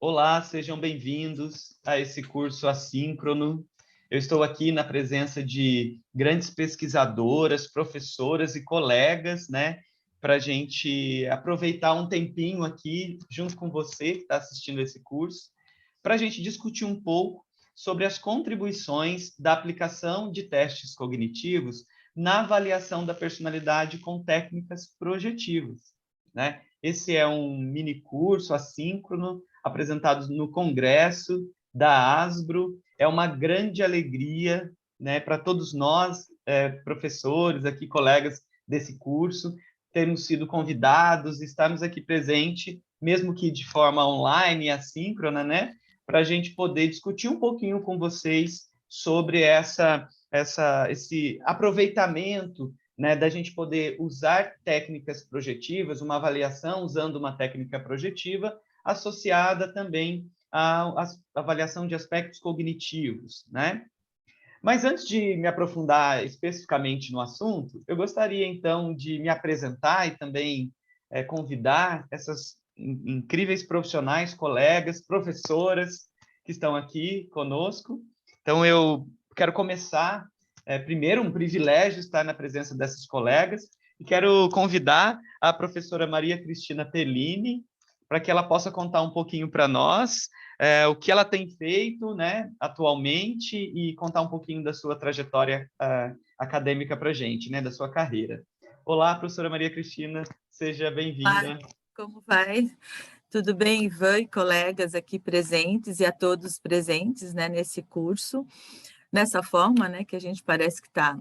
Olá, sejam bem-vindos a esse curso assíncrono. Eu estou aqui na presença de grandes pesquisadoras, professoras e colegas, né, para a gente aproveitar um tempinho aqui junto com você que está assistindo esse curso, para a gente discutir um pouco sobre as contribuições da aplicação de testes cognitivos na avaliação da personalidade com técnicas projetivas, né? Esse é um mini curso assíncrono apresentado no congresso da ASBRO. É uma grande alegria, né, para todos nós, professores aqui, colegas desse curso, termos sido convidados, estarmos aqui presente, mesmo que de forma online e assíncrona, né, para a gente poder discutir um pouquinho com vocês sobre esse aproveitamento, né, da gente poder usar técnicas projetivas, uma avaliação usando uma técnica projetiva, associada também à avaliação de aspectos cognitivos, né? Mas antes de me aprofundar especificamente no assunto, eu gostaria então de me apresentar e também convidar essas incríveis profissionais, colegas, professoras que estão aqui conosco. Então eu quero começar, primeiro, um privilégio estar na presença dessas colegas, e quero convidar a professora Maria Cristina Tellini para que ela possa contar um pouquinho para nós o que ela tem feito, né, atualmente, e contar um pouquinho da sua trajetória acadêmica para a gente, né, da sua carreira. Olá, professora Maria Cristina, seja bem-vinda. Como vai? Tudo bem, Ivan e colegas aqui presentes e a todos presentes, né, nesse curso, nessa forma, né, que a gente parece que está,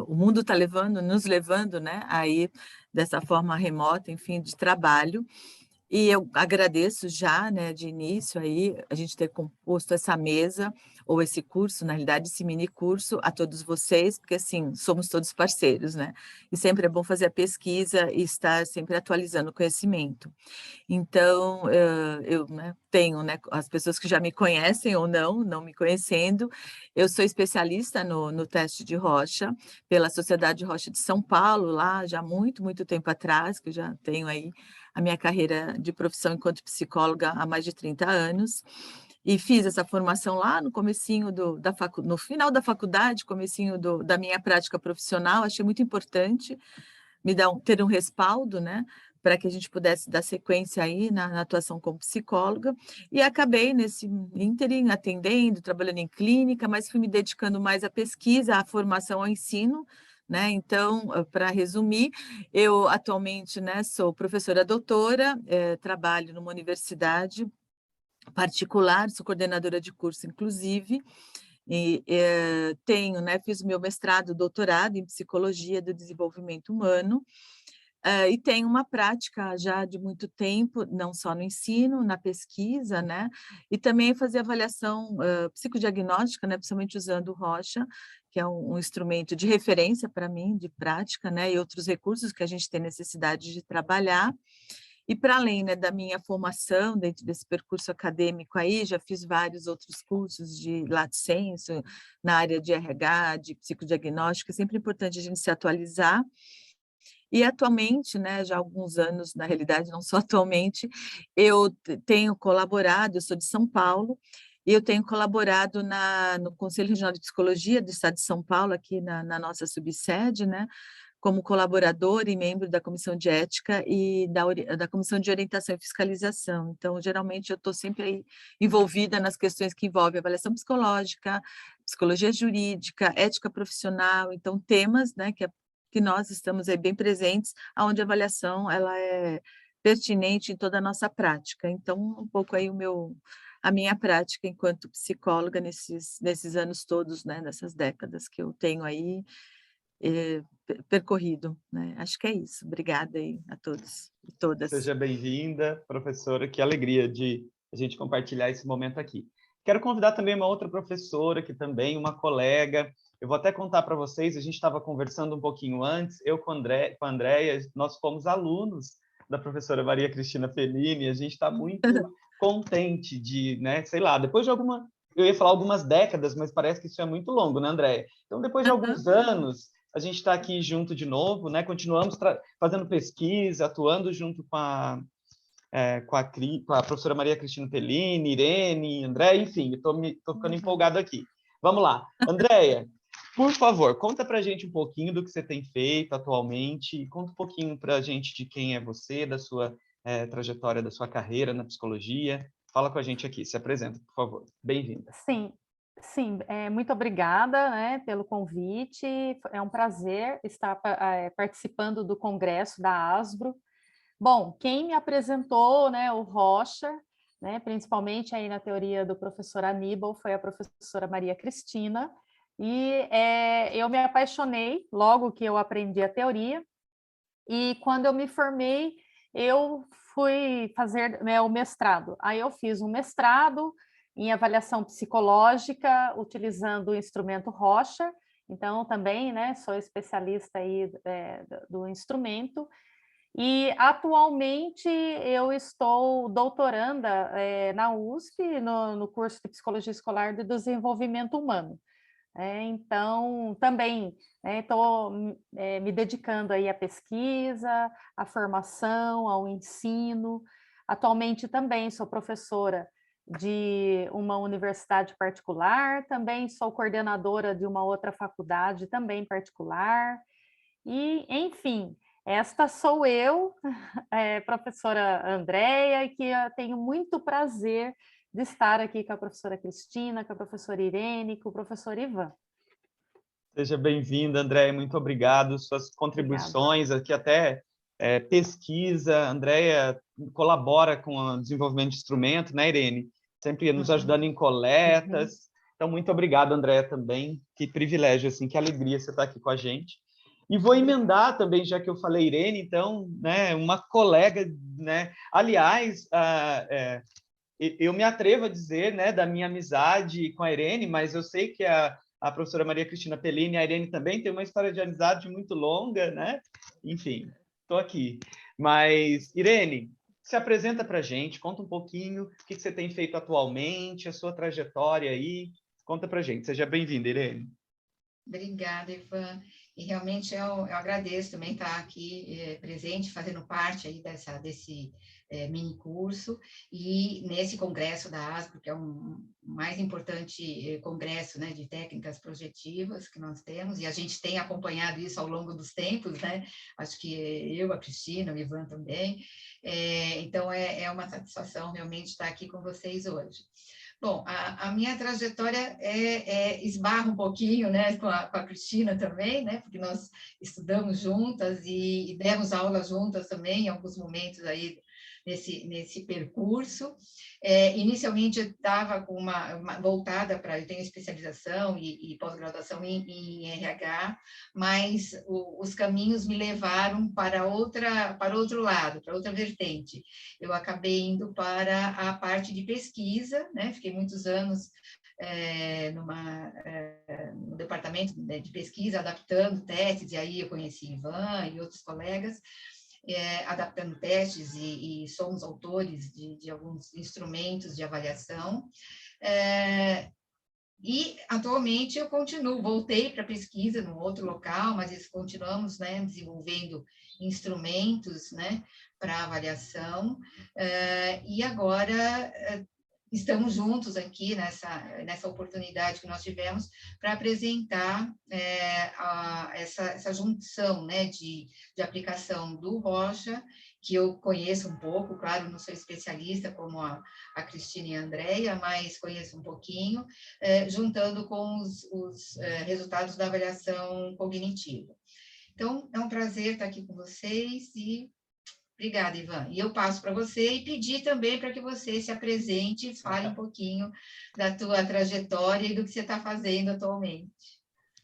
o mundo está nos levando, né, aí dessa forma remota, enfim, de trabalho. E eu agradeço já, né, de início aí, a gente ter composto essa mesa, ou esse curso, na realidade, esse mini curso, a todos vocês, porque, assim, somos todos parceiros, né? E sempre é bom fazer a pesquisa e estar sempre atualizando o conhecimento. Então, eu, né, tenho, né, as pessoas que já me conhecem ou não me conhecendo, eu sou especialista no teste de Rocha, pela Sociedade Rocha de São Paulo, lá já há muito, muito tempo atrás, que eu já tenho aí a minha carreira de profissão enquanto psicóloga há mais de 30 anos, e fiz essa formação lá no comecinho no final da faculdade, comecinho da minha prática profissional, achei muito importante ter um respaldo, né, para que a gente pudesse dar sequência aí na atuação como psicóloga, e acabei nesse ínterim atendendo, trabalhando em clínica, mas fui me dedicando mais à pesquisa, à formação, ao ensino, né. Então, para resumir, eu atualmente, né, sou professora doutora, trabalho numa universidade particular, sou coordenadora de curso inclusive, e, tenho, né, fiz o meu mestrado, doutorado em psicologia do desenvolvimento humano, e tenho uma prática já de muito tempo, não só no ensino, na pesquisa, né, e também fazer avaliação, psicodiagnóstica, né, principalmente usando o Rocha, que é um instrumento de referência para mim, de prática, né, e outros recursos que a gente tem necessidade de trabalhar. E para além, né, da minha formação dentro desse percurso acadêmico aí, já fiz vários outros cursos de lato sensu, na área de RH, de psicodiagnóstico, é sempre importante a gente se atualizar. E atualmente, né, já há alguns anos, na realidade, não só atualmente, eu tenho colaborado, eu sou de São Paulo, e eu tenho colaborado no Conselho Regional de Psicologia do Estado de São Paulo, aqui na nossa subsede, né, como colaboradora e membro da Comissão de Ética e da Comissão de Orientação e Fiscalização. Então, geralmente, eu estou sempre aí envolvida nas questões que envolvem avaliação psicológica, psicologia jurídica, ética profissional, então temas, né, que nós estamos aí bem presentes, aonde a avaliação ela é pertinente em toda a nossa prática. Então, um pouco aí a minha prática enquanto psicóloga nesses anos todos, né, nessas décadas que eu tenho aí, percorrido, né. Acho que é isso. Obrigada aí a todos e todas. Seja bem-vinda, professora, que alegria de a gente compartilhar esse momento aqui. Quero convidar também uma outra professora, que também uma colega. Eu vou até contar para vocês, a gente estava conversando um pouquinho antes, eu com a Andréia, nós fomos alunos da professora Maria Cristina Fellini, a gente está muito contente de, né, sei lá, depois de eu ia falar algumas décadas, mas parece que isso é muito longo, né, Andréia? Então, depois de alguns anos, a gente está aqui junto de novo, né? Continuamos fazendo pesquisa, atuando junto com com a professora Maria Cristina Pellini, Irene, André, enfim, tô ficando empolgado aqui. Vamos lá. Andréia, por favor, conta para a gente um pouquinho do que você tem feito atualmente, conta um pouquinho para a gente de quem é você, da sua trajetória, da sua carreira na psicologia. Fala com a gente aqui, se apresenta, por favor. Bem-vinda. Sim, sim, muito obrigada, né, pelo convite. É um prazer estar participando do congresso da ASBRO. Bom, quem me apresentou, né, o Rocha, né, principalmente aí na teoria do professor Aníbal, foi a professora Maria Cristina, e eu me apaixonei logo que eu aprendi a teoria, e quando eu me formei, eu fui fazer, né, o mestrado. Aí eu fiz um mestrado em avaliação psicológica, utilizando o instrumento Rocha, então também, né, sou especialista aí do instrumento, e atualmente eu estou doutoranda na USP, no curso de Psicologia Escolar de Desenvolvimento Humano. Então, também estou me dedicando aí à pesquisa, à formação, ao ensino. Atualmente também sou professora de uma universidade particular, também sou coordenadora de uma outra faculdade também particular. E, enfim, esta sou eu, professora Andréia, que eu tenho muito prazer de estar aqui com a professora Cristina, com a professora Irene, com o professor Ivan. Seja bem-vinda, Andréia, muito obrigado. Suas contribuições aqui, até pesquisa. Andréia colabora com o desenvolvimento de instrumento, né, Irene? Sempre nos ajudando em coletas. Então, muito obrigado, Andréia, também. Que privilégio, assim, que alegria você estar aqui com a gente. E vou emendar também, já que eu falei Irene, então, né, uma colega, né? Aliás, eu me atrevo a dizer, né, da minha amizade com a Irene, mas eu sei que a professora Maria Cristina Pellini e a Irene também tem uma história de amizade muito longa, né? Enfim, estou aqui. Mas, Irene, se apresenta para a gente, conta um pouquinho o que você tem feito atualmente, a sua trajetória aí. Conta para a gente. Seja bem-vinda, Irene. Obrigada, Ivan. E realmente eu agradeço também estar aqui presente, fazendo parte aí desse mini curso e nesse congresso da ASBRO, que é o mais importante congresso, né, de técnicas projetivas que nós temos, e a gente tem acompanhado isso ao longo dos tempos, né? Acho que eu, a Cristina, o Ivan também. Então, é uma satisfação realmente estar aqui com vocês hoje. Bom, a minha trajetória esbarra um pouquinho, né, com a Cristina também, né, porque nós estudamos juntas e demos aula juntas também em alguns momentos aí nesse percurso. Inicialmente eu estava com voltada para, eu tenho especialização e pós-graduação em RH, mas os caminhos me levaram para outro lado, para outra vertente. Eu acabei indo para a parte de pesquisa, né? Fiquei muitos anos no departamento de pesquisa, adaptando testes, e aí eu conheci Ivan e outros colegas, adaptando testes e somos autores de alguns instrumentos de avaliação. E, atualmente, eu voltei para a pesquisa num outro local, mas continuamos, né, desenvolvendo instrumentos, né, para avaliação, e agora estamos juntos aqui nessa oportunidade que nós tivemos para apresentar essa junção, né, de aplicação do Rocha, que eu conheço um pouco, claro, não sou especialista como a Cristina e a Andréia, mas conheço um pouquinho, juntando com os resultados da avaliação cognitiva. Então, é um prazer estar aqui com vocês e obrigada, Ivan. E eu passo para você e pedir também para que você se apresente e fale um pouquinho da tua trajetória e do que você está fazendo atualmente.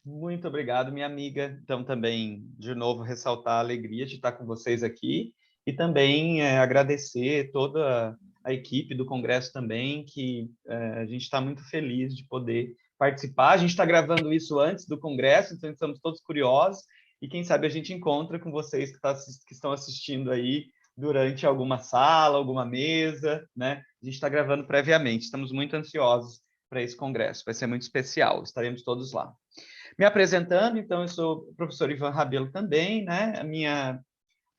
Muito obrigado, minha amiga. Então, também, de novo, ressaltar a alegria de estar com vocês aqui e também agradecer toda a equipe do Congresso também, que a gente está muito feliz de poder participar. A gente está gravando isso antes do Congresso, então estamos todos curiosos e quem sabe a gente encontra com vocês que estão assistindo aí durante alguma sala, alguma mesa, né? A gente está gravando previamente, estamos muito ansiosos para esse congresso, vai ser muito especial, estaremos todos lá. Me apresentando, então, eu sou o professor Ivan Rabelo também, né? A minha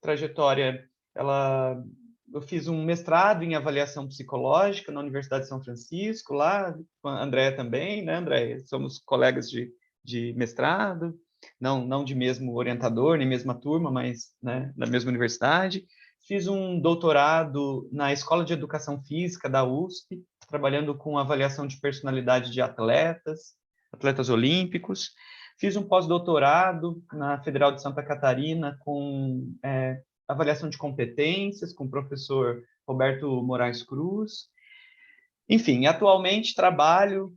trajetória, ela eu fiz um mestrado em avaliação psicológica na Universidade de São Francisco, lá com a Andréia também, né, Andréia? Somos colegas de mestrado, não de mesmo orientador, nem mesma turma, mas, né, da mesma universidade. Fiz um doutorado na Escola de Educação Física da USP, trabalhando com avaliação de personalidade de atletas olímpicos. Fiz um pós-doutorado na Federal de Santa Catarina com avaliação de competências com o professor Roberto Moraes Cruz. Enfim, atualmente trabalho,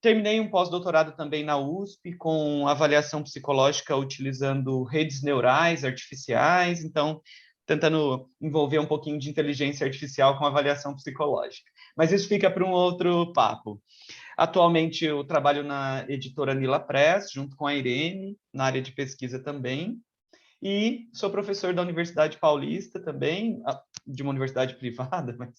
terminei um pós-doutorado também na USP com avaliação psicológica utilizando redes neurais artificiais, então tentando envolver um pouquinho de inteligência artificial com avaliação psicológica. Mas isso fica para um outro papo. Atualmente eu trabalho na editora Nila Press, junto com a Irene, na área de pesquisa também, e sou professor da Universidade Paulista também, de uma universidade privada, mas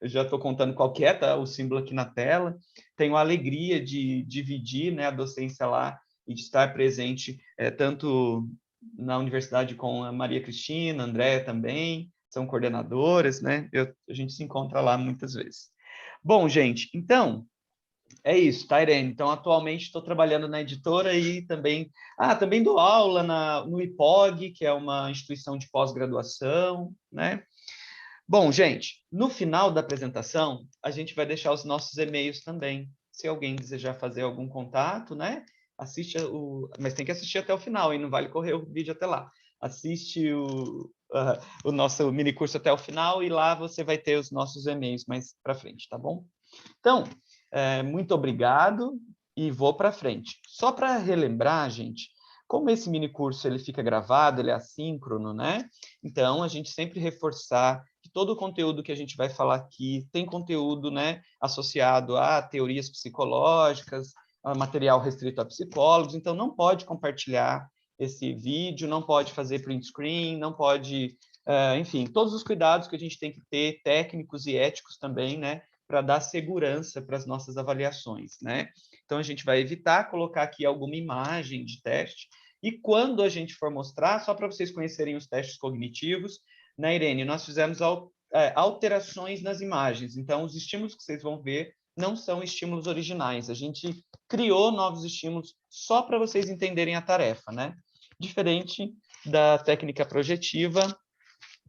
eu já estou contando qual que é, tá? O símbolo aqui na tela. Tenho a alegria de dividir, né, a docência lá e de estar presente tanto na universidade com a Maria Cristina, a Andréa também, são coordenadoras, né? A gente se encontra lá muitas vezes. Bom, gente, então, é isso, tá, Irene? Então, atualmente estou trabalhando na editora e também dou aula no IPOG, que é uma instituição de pós-graduação, né? Bom, gente, no final da apresentação, a gente vai deixar os nossos e-mails também. Se alguém desejar fazer algum contato, né? Mas tem que assistir até o final, e não vale correr o vídeo até lá. Assiste o nosso mini curso até o final e lá você vai ter os nossos e-mails mais para frente, tá bom? Então, muito obrigado e vou para frente. Só para relembrar, gente, como esse mini curso ele fica gravado, ele é assíncrono, né? Então, a gente sempre reforçar que todo o conteúdo que a gente vai falar aqui tem conteúdo, né, associado a teorias psicológicas, a material restrito a psicólogos, então não pode compartilhar esse vídeo, não pode fazer print screen, não pode, enfim, todos os cuidados que a gente tem que ter, técnicos e éticos também, né, para dar segurança para as nossas avaliações, né? Então, a gente vai evitar colocar aqui alguma imagem de teste, e quando a gente for mostrar, só para vocês conhecerem os testes cognitivos, né, Irene, nós fizemos alterações nas imagens, então os estímulos que vocês vão ver não são estímulos originais, a gente criou novos estímulos só para vocês entenderem a tarefa, né? Diferente da técnica projetiva,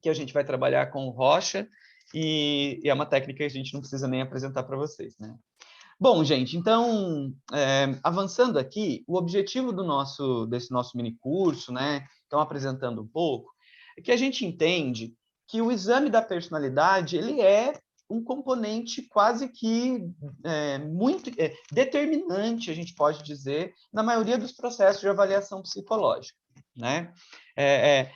que a gente vai trabalhar com Rocha, e é uma técnica que a gente não precisa nem apresentar para vocês, né? Bom, gente, então, avançando aqui, o objetivo desse nosso mini curso, né, então apresentando um pouco, é que a gente entende que o exame da personalidade, ele é um componente quase que muito determinante, a gente pode dizer, na maioria dos processos de avaliação psicológica, né? É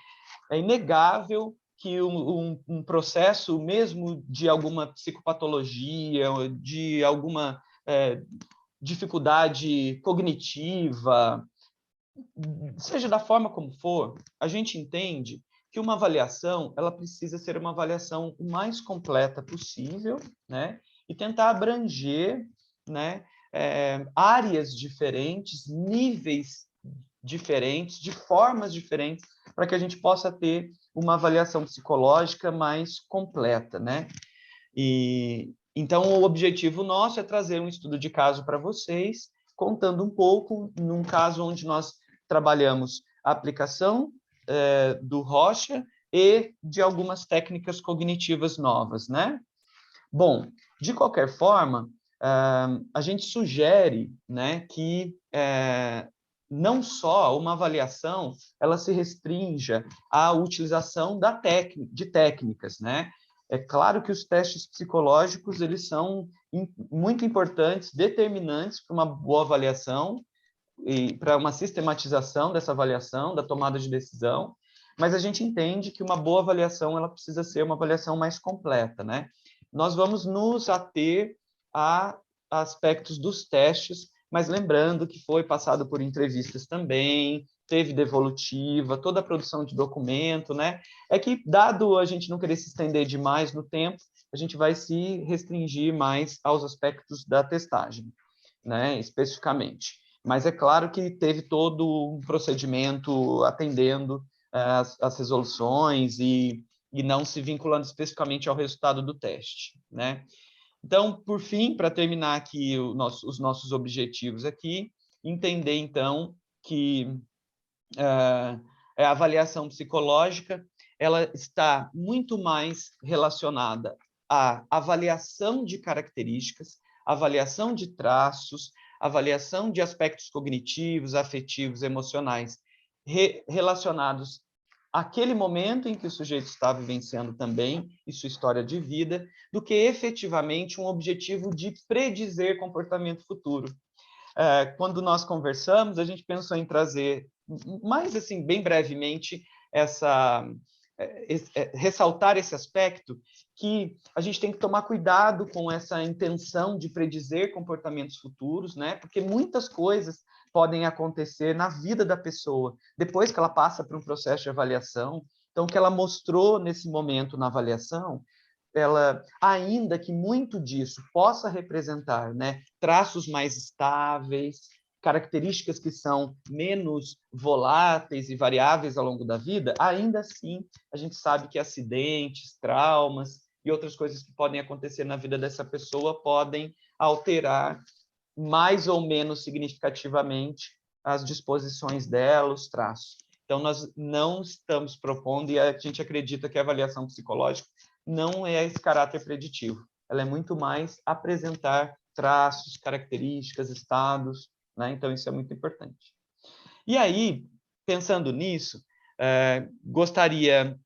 inegável que um processo, mesmo de alguma psicopatologia, de alguma dificuldade cognitiva, seja da forma como for, a gente entende que uma avaliação ela precisa ser uma avaliação o mais completa possível, né? E tentar abranger, né, áreas diferentes, níveis diferentes, de formas diferentes, para que a gente possa ter uma avaliação psicológica mais completa, né? E então o objetivo nosso é trazer um estudo de caso para vocês, contando um pouco num caso onde nós trabalhamos a aplicação do Rocha e de algumas técnicas cognitivas novas, né? Bom, de qualquer forma, a gente sugere, né, que não só uma avaliação ela se restrinja à utilização de técnicas, né? É claro que os testes psicológicos eles são muito importantes, determinantes para uma boa avaliação e para uma sistematização dessa avaliação, da tomada de decisão, mas a gente entende que uma boa avaliação ela precisa ser uma avaliação mais completa, né? Nós vamos nos ater a aspectos dos testes, mas lembrando que foi passado por entrevistas também, teve devolutiva, toda a produção de documento, né? É que, dado a gente não querer se estender demais no tempo, a gente vai se restringir mais aos aspectos da testagem, né? Especificamente. Mas é claro que teve todo um procedimento atendendo as resoluções e e não se vinculando especificamente ao resultado do teste, né? Então, por fim, para terminar aqui os nossos objetivos aqui, entender, então, que a avaliação psicológica ela está muito mais relacionada à avaliação de características, avaliação de traços, avaliação de aspectos cognitivos, afetivos, emocionais, relacionados àquele momento em que o sujeito está vivenciando também e sua história de vida, do que efetivamente um objetivo de predizer comportamento futuro. Quando nós conversamos, a gente pensou em trazer, mais assim, bem brevemente, ressaltar esse aspecto que a gente tem que tomar cuidado com essa intenção de predizer comportamentos futuros, né? Porque muitas coisas podem acontecer na vida da pessoa depois que ela passa por um processo de avaliação. Então, o que ela mostrou nesse momento na avaliação, ela, ainda que muito disso possa representar, né, traços mais estáveis, características que são menos voláteis e variáveis ao longo da vida, ainda assim a gente sabe que acidentes, traumas e outras coisas que podem acontecer na vida dessa pessoa podem alterar mais ou menos significativamente as disposições dela, os traços. Então, nós não estamos propondo, e a gente acredita que a avaliação psicológica não é esse caráter preditivo. Ela é muito mais apresentar traços, características, estados, né? Então, isso é muito importante. E aí, pensando nisso, gostaria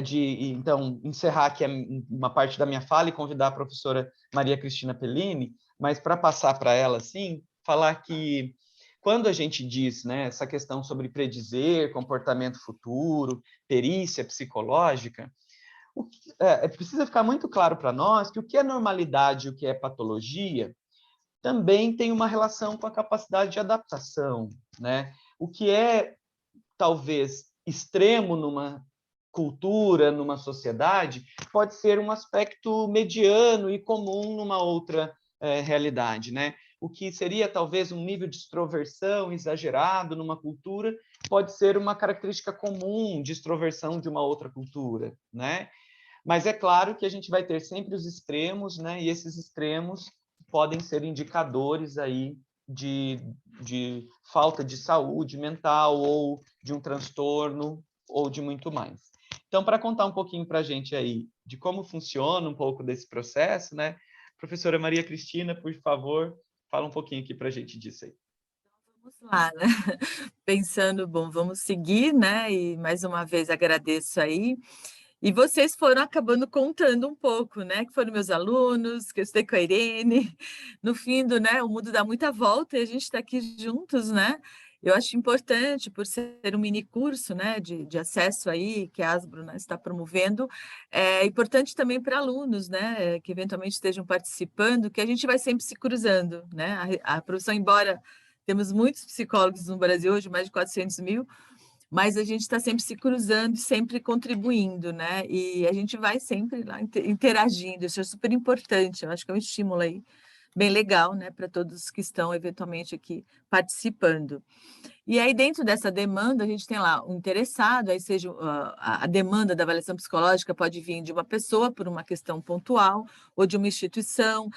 de, então, encerrar aqui uma parte da minha fala e convidar a professora Maria Cristina Pellini, mas para passar para ela, assim, falar que quando a gente diz, né, essa questão sobre predizer comportamento futuro, perícia psicológica, precisa ficar muito claro para nós que o que é normalidade e o que é patologia também tem uma relação com a capacidade de adaptação, né? O que é, talvez, extremo numa cultura, numa sociedade, pode ser um aspecto mediano e comum numa outra realidade, né? O que seria talvez um nível de extroversão exagerado numa cultura pode ser uma característica comum de extroversão de uma outra cultura, né? Mas é claro que a gente vai ter sempre os extremos, né? E esses extremos podem ser indicadores aí de falta de saúde mental ou de um transtorno ou de muito mais. Então, para contar um pouquinho para a gente aí de como funciona um pouco desse processo, né? Professora Maria Cristina, por favor, fala um pouquinho aqui para a gente disso aí. Vamos lá, né? Pensando, bom, vamos seguir, né? E mais uma vez agradeço aí. E vocês foram acabando contando um pouco, né? Que foram meus alunos, que eu estudei com a Irene. No fim do, né? O mundo dá muita volta e a gente está aqui juntos, né? Eu acho importante, por ser um mini curso, né, de acesso aí, que a Asbro, né, está promovendo, é importante também para alunos, né, que eventualmente estejam participando, que a gente vai sempre se cruzando, né? A profissão, embora temos muitos psicólogos no Brasil hoje, mais de 400 mil, mas a gente está sempre se cruzando, sempre contribuindo, né? E a gente vai sempre lá interagindo, isso é super importante, eu acho que é um estímulo aí bem legal, né, para todos que estão eventualmente aqui participando. E aí, dentro dessa demanda, a gente tem lá um interessado, aí seja a demanda da avaliação psicológica pode vir de uma pessoa por uma questão pontual, ou de uma instituição,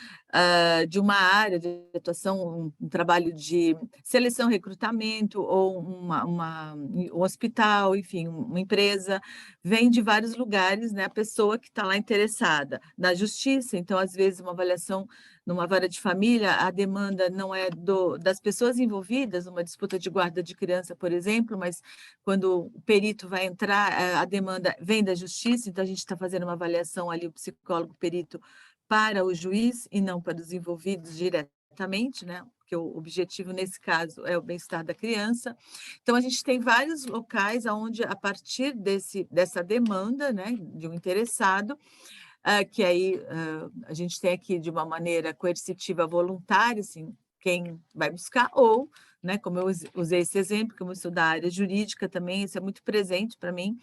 de uma área de atuação, um trabalho de seleção, recrutamento, ou um hospital, enfim, uma empresa, vem de vários lugares, né, a pessoa que está lá interessada. Na justiça, então, às vezes, uma avaliação numa vara de família, a demanda não é das pessoas envolvidas, numa disputa de guarda de criança, por exemplo, mas quando o perito vai entrar, a demanda vem da justiça, então a gente está fazendo uma avaliação ali, o psicólogo perito, para o juiz e não para os envolvidos diretamente, né? Porque o objetivo, nesse caso, é o bem-estar da criança. Então, a gente tem vários locais onde, a partir dessa demanda, né, de um interessado, que aí a gente tem aqui de uma maneira coercitiva voluntária, assim, quem vai buscar, ou, né, como eu usei esse exemplo, como eu sou da área jurídica também, isso é muito presente para mim,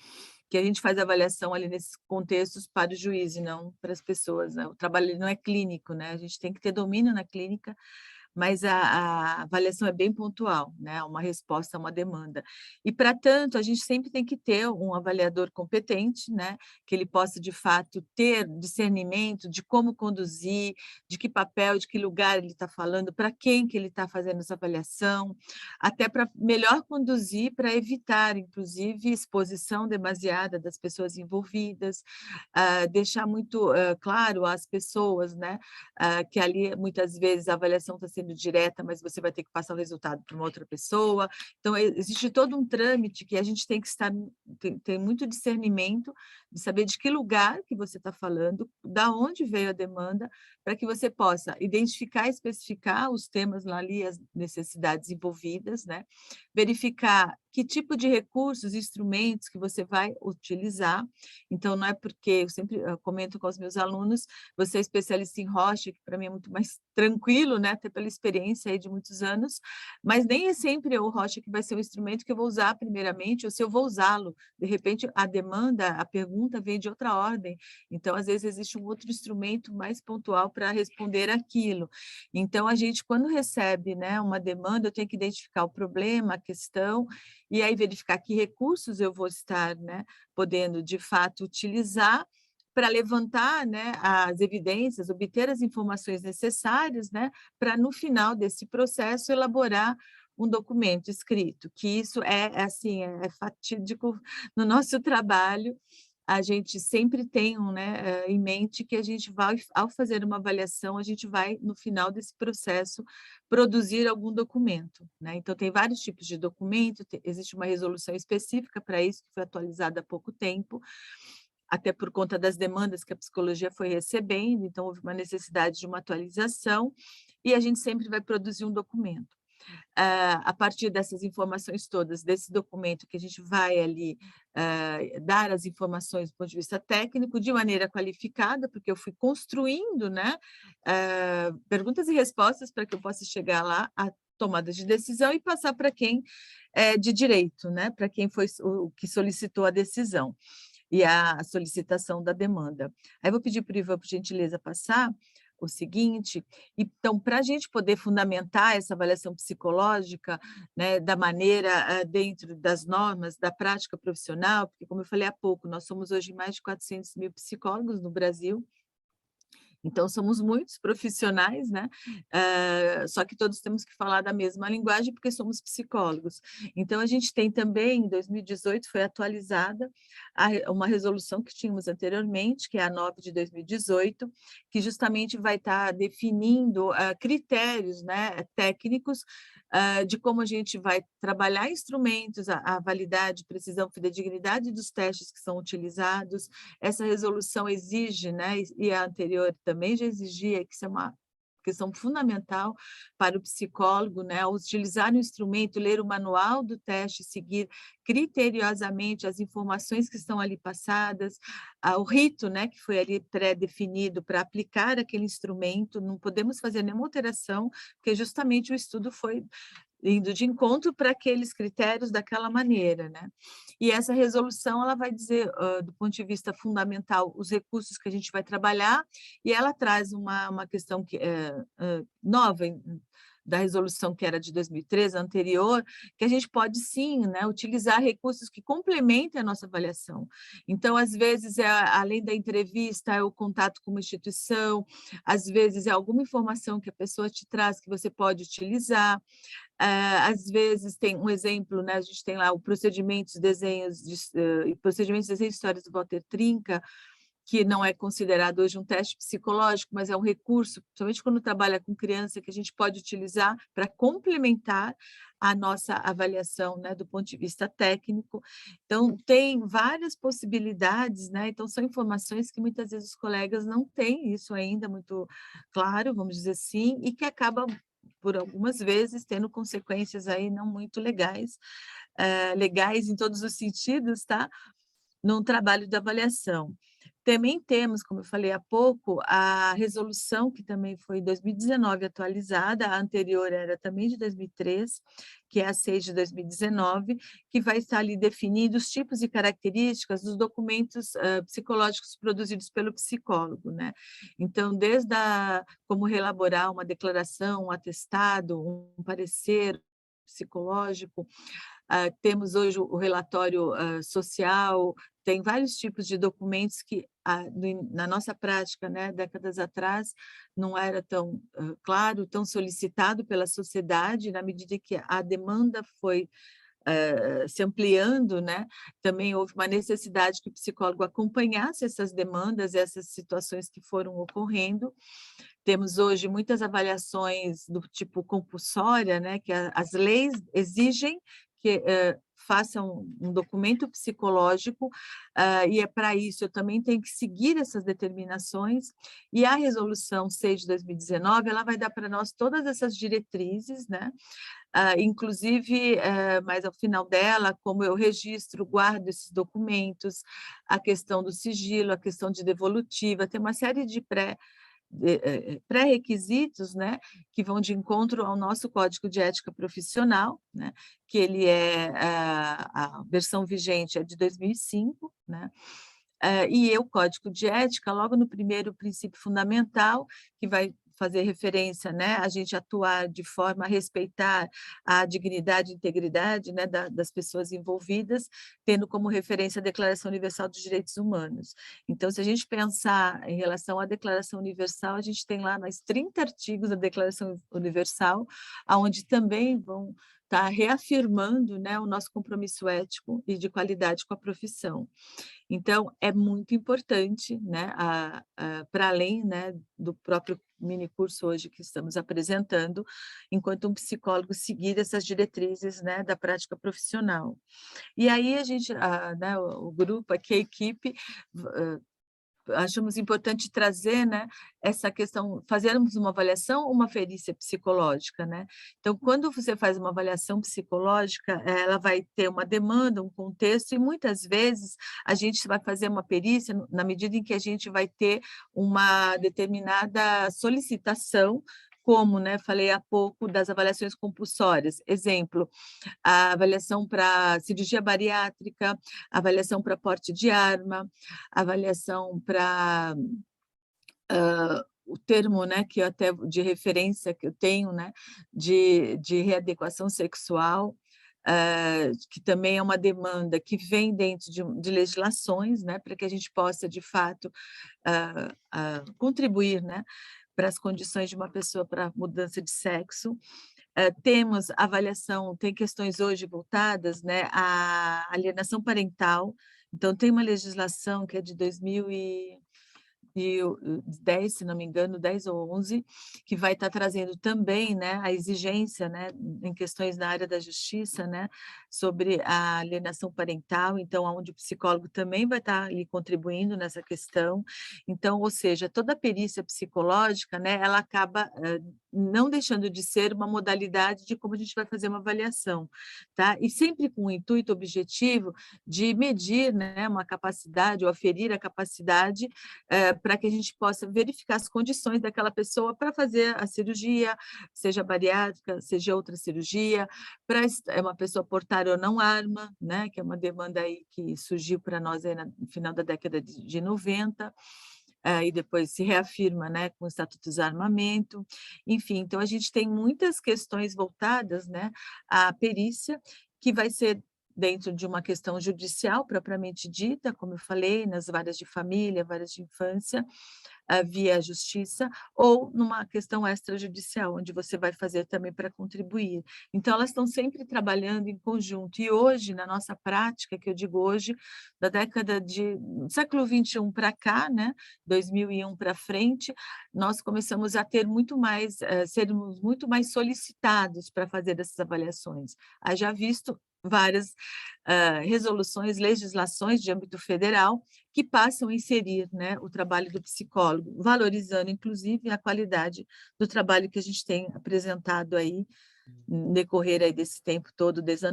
que a gente faz avaliação ali nesses contextos para o juiz e não para as pessoas, né? O trabalho não é clínico, né? A gente tem que ter domínio na clínica, mas a avaliação é bem pontual, né? Uma resposta a uma demanda. E, para tanto, a gente sempre tem que ter um avaliador competente, né? Que ele possa, de fato, ter discernimento de como conduzir, de que papel, de que lugar ele está falando, para quem que ele está fazendo essa avaliação, até para melhor conduzir, para evitar, inclusive, exposição demasiada das pessoas envolvidas, deixar muito claro às pessoas, né, que ali, muitas vezes, a avaliação está sendo direta, mas você vai ter que passar o resultado para uma outra pessoa. Então, existe todo um trâmite que a gente tem que estar, tem muito discernimento de saber de que lugar que você está falando, da onde veio a demanda, para que você possa identificar e especificar os temas lá ali, as necessidades envolvidas, né? Verificar que tipo de recursos, instrumentos que você vai utilizar. Então, não é porque, eu sempre comento com os meus alunos, você é especialista em rocha, que para mim é muito mais tranquilo, né? Até pela experiência aí de muitos anos, mas nem é sempre o rocha que vai ser o instrumento que eu vou usar primeiramente, ou se eu vou usá-lo. De repente, a demanda, a pergunta vem de outra ordem, então, às vezes, existe um outro instrumento mais pontual para responder aquilo. Então, a gente, quando recebe, né, uma demanda, eu tenho que identificar o problema, a questão, e aí verificar que recursos eu vou estar, né, podendo, de fato, utilizar para levantar, né, as evidências, obter as informações necessárias, né, para, no final desse processo, elaborar um documento escrito, que isso assim, é fatídico no nosso trabalho. A gente sempre tem né, em mente que a gente vai, ao fazer uma avaliação, a gente vai, no final desse processo, produzir algum documento, né? Então, tem vários tipos de documento, existe uma resolução específica para isso, que foi atualizada há pouco tempo, até por conta das demandas que a psicologia foi recebendo, então houve uma necessidade de uma atualização, e a gente sempre vai produzir um documento. A partir dessas informações todas, desse documento que a gente vai ali dar as informações do ponto de vista técnico, de maneira qualificada, porque eu fui construindo, né, perguntas e respostas para que eu possa chegar lá à tomada de decisão e passar para quem é de direito, né, para quem foi o que solicitou a decisão e a solicitação da demanda. Aí vou pedir para o Ivan, por gentileza, passar o seguinte. Então, para a gente poder fundamentar essa avaliação psicológica, né, da maneira, dentro das normas da prática profissional, porque, como eu falei há pouco, nós somos hoje mais de 400 mil psicólogos no Brasil, então, somos muitos profissionais, né? Só que todos temos que falar da mesma linguagem, porque somos psicólogos. Então, a gente tem também, em 2018, foi atualizada uma resolução que tínhamos anteriormente, que é a 9 de 2018, que justamente vai estar definindo critérios, né, técnicos de como a gente vai trabalhar instrumentos, a validade, precisão, fidedignidade dos testes que são utilizados. Essa resolução exige, né, e a anterior também já exigia, que isso é uma questão fundamental para o psicólogo, né, utilizar o instrumento, ler o manual do teste, seguir criteriosamente as informações que estão ali passadas, o rito, né, que foi ali pré-definido para aplicar aquele instrumento, não podemos fazer nenhuma alteração, porque justamente o estudo foi indo de encontro para aqueles critérios daquela maneira, né? E essa resolução, ela vai dizer, do ponto de vista fundamental, os recursos que a gente vai trabalhar, e ela traz uma questão que é nova, da resolução que era de 2013, anterior, que a gente pode sim, né, utilizar recursos que complementem a nossa avaliação. Então, às vezes, além da entrevista, é o contato com uma instituição, às vezes é alguma informação que a pessoa te traz que você pode utilizar. Às vezes tem um exemplo, né? A gente tem lá o procedimentos, desenhos, procedimentos, desenhos, histórias do Walter Trinca, que não é considerado hoje um teste psicológico, mas é um recurso, principalmente quando trabalha com criança, que a gente pode utilizar para complementar a nossa avaliação, né, do ponto de vista técnico. Então, tem várias possibilidades, né? Então, são informações que muitas vezes os colegas não têm isso ainda muito claro, vamos dizer assim, e que acabam, por algumas vezes, tendo consequências aí não muito legais, legais em todos os sentidos, tá? Num trabalho de avaliação. Também temos, como eu falei há pouco, a resolução, que também foi em 2019 atualizada, a anterior era também de 2003, que é a 6 de 2019, que vai estar ali definindo os tipos e características dos documentos psicológicos produzidos pelo psicólogo, né? Então, desde como elaborar uma declaração, um atestado, um parecer psicológico, temos hoje o relatório social, tem vários tipos de documentos que, na nossa prática, né, décadas atrás, não era tão claro, tão solicitado pela sociedade, na medida que a demanda foi se ampliando, né? Também houve uma necessidade que o psicólogo acompanhasse essas demandas, essas situações que foram ocorrendo. Temos hoje muitas avaliações do tipo compulsória, né? Que as leis exigem que façam um documento psicológico, e é para isso eu também tenho que seguir essas determinações, e a resolução 6 de 2019, ela vai dar para nós todas essas diretrizes, né? Inclusive, mas ao final dela, como eu registro, guardo esses documentos, a questão do sigilo, a questão de devolutiva, tem uma série de pré-requisitos, né, que vão de encontro ao nosso Código de Ética Profissional, né, que ele a versão vigente é de 2005, né, e o Código de Ética, logo no primeiro princípio fundamental, que vai fazer referência, né, a gente atuar de forma a respeitar a dignidade e integridade, né, das pessoas envolvidas, tendo como referência a Declaração Universal dos Direitos Humanos. Então, se a gente pensar em relação à Declaração Universal, a gente tem lá mais 30 artigos da Declaração Universal, onde também vão estar reafirmando, né, o nosso compromisso ético e de qualidade com a profissão. Então, é muito importante, né, para além, né, do próprio minicurso hoje que estamos apresentando, enquanto um psicólogo seguir essas diretrizes, né, da prática profissional. E aí a gente, né, o grupo aqui, a equipe, achamos importante trazer, né, essa questão, fazermos uma avaliação, uma perícia psicológica, né? Então, quando você faz uma avaliação psicológica, ela vai ter uma demanda, um contexto, e muitas vezes a gente vai fazer uma perícia na medida em que a gente vai ter uma determinada solicitação, como, né, falei há pouco das avaliações compulsórias. Exemplo, a avaliação para cirurgia bariátrica, avaliação para porte de arma, avaliação para o termo, né, que eu até de referência que eu tenho, né, de readequação sexual, que também é uma demanda que vem dentro de legislações, né, para que a gente possa, de fato, contribuir, né, para as condições de uma pessoa para mudança de sexo. Temos avaliação, tem questões hoje voltadas, né, à alienação parental. Então, tem uma legislação que é de 2010, se não me engano, 10 ou 11, que vai estar trazendo também, né, a exigência, né, em questões na área da justiça, né, sobre a alienação parental, então, onde o psicólogo também vai estar ali contribuindo nessa questão. Então, ou seja, toda a perícia psicológica, né, ela acaba não deixando de ser uma modalidade de como a gente vai fazer uma avaliação, tá? E sempre com o intuito objetivo de medir, né, uma capacidade ou aferir a capacidade para que a gente possa verificar as condições daquela pessoa para fazer a cirurgia, seja bariátrica, seja outra cirurgia, para uma pessoa portar ou não arma, né, que é uma demanda aí que surgiu para nós aí no final da década de 90, e depois se reafirma, né, com o Estatuto do Desarmamento. Enfim, então a gente tem muitas questões voltadas, né, à perícia, que vai ser dentro de uma questão judicial propriamente dita, como eu falei, nas varas de família, varas de infância, via justiça, ou numa questão extrajudicial, onde você vai fazer também para contribuir. Então, elas estão sempre trabalhando em conjunto. E hoje, na nossa prática, que eu digo hoje, da década do século XXI para cá, né, 2001 para frente, nós começamos a ter muito mais, sermos muito mais solicitados para fazer essas avaliações. Haja visto várias resoluções, legislações de âmbito federal que passam a inserir, né, o trabalho do psicólogo, valorizando, inclusive, a qualidade do trabalho que a gente tem apresentado aí no decorrer aí desse tempo todo, desde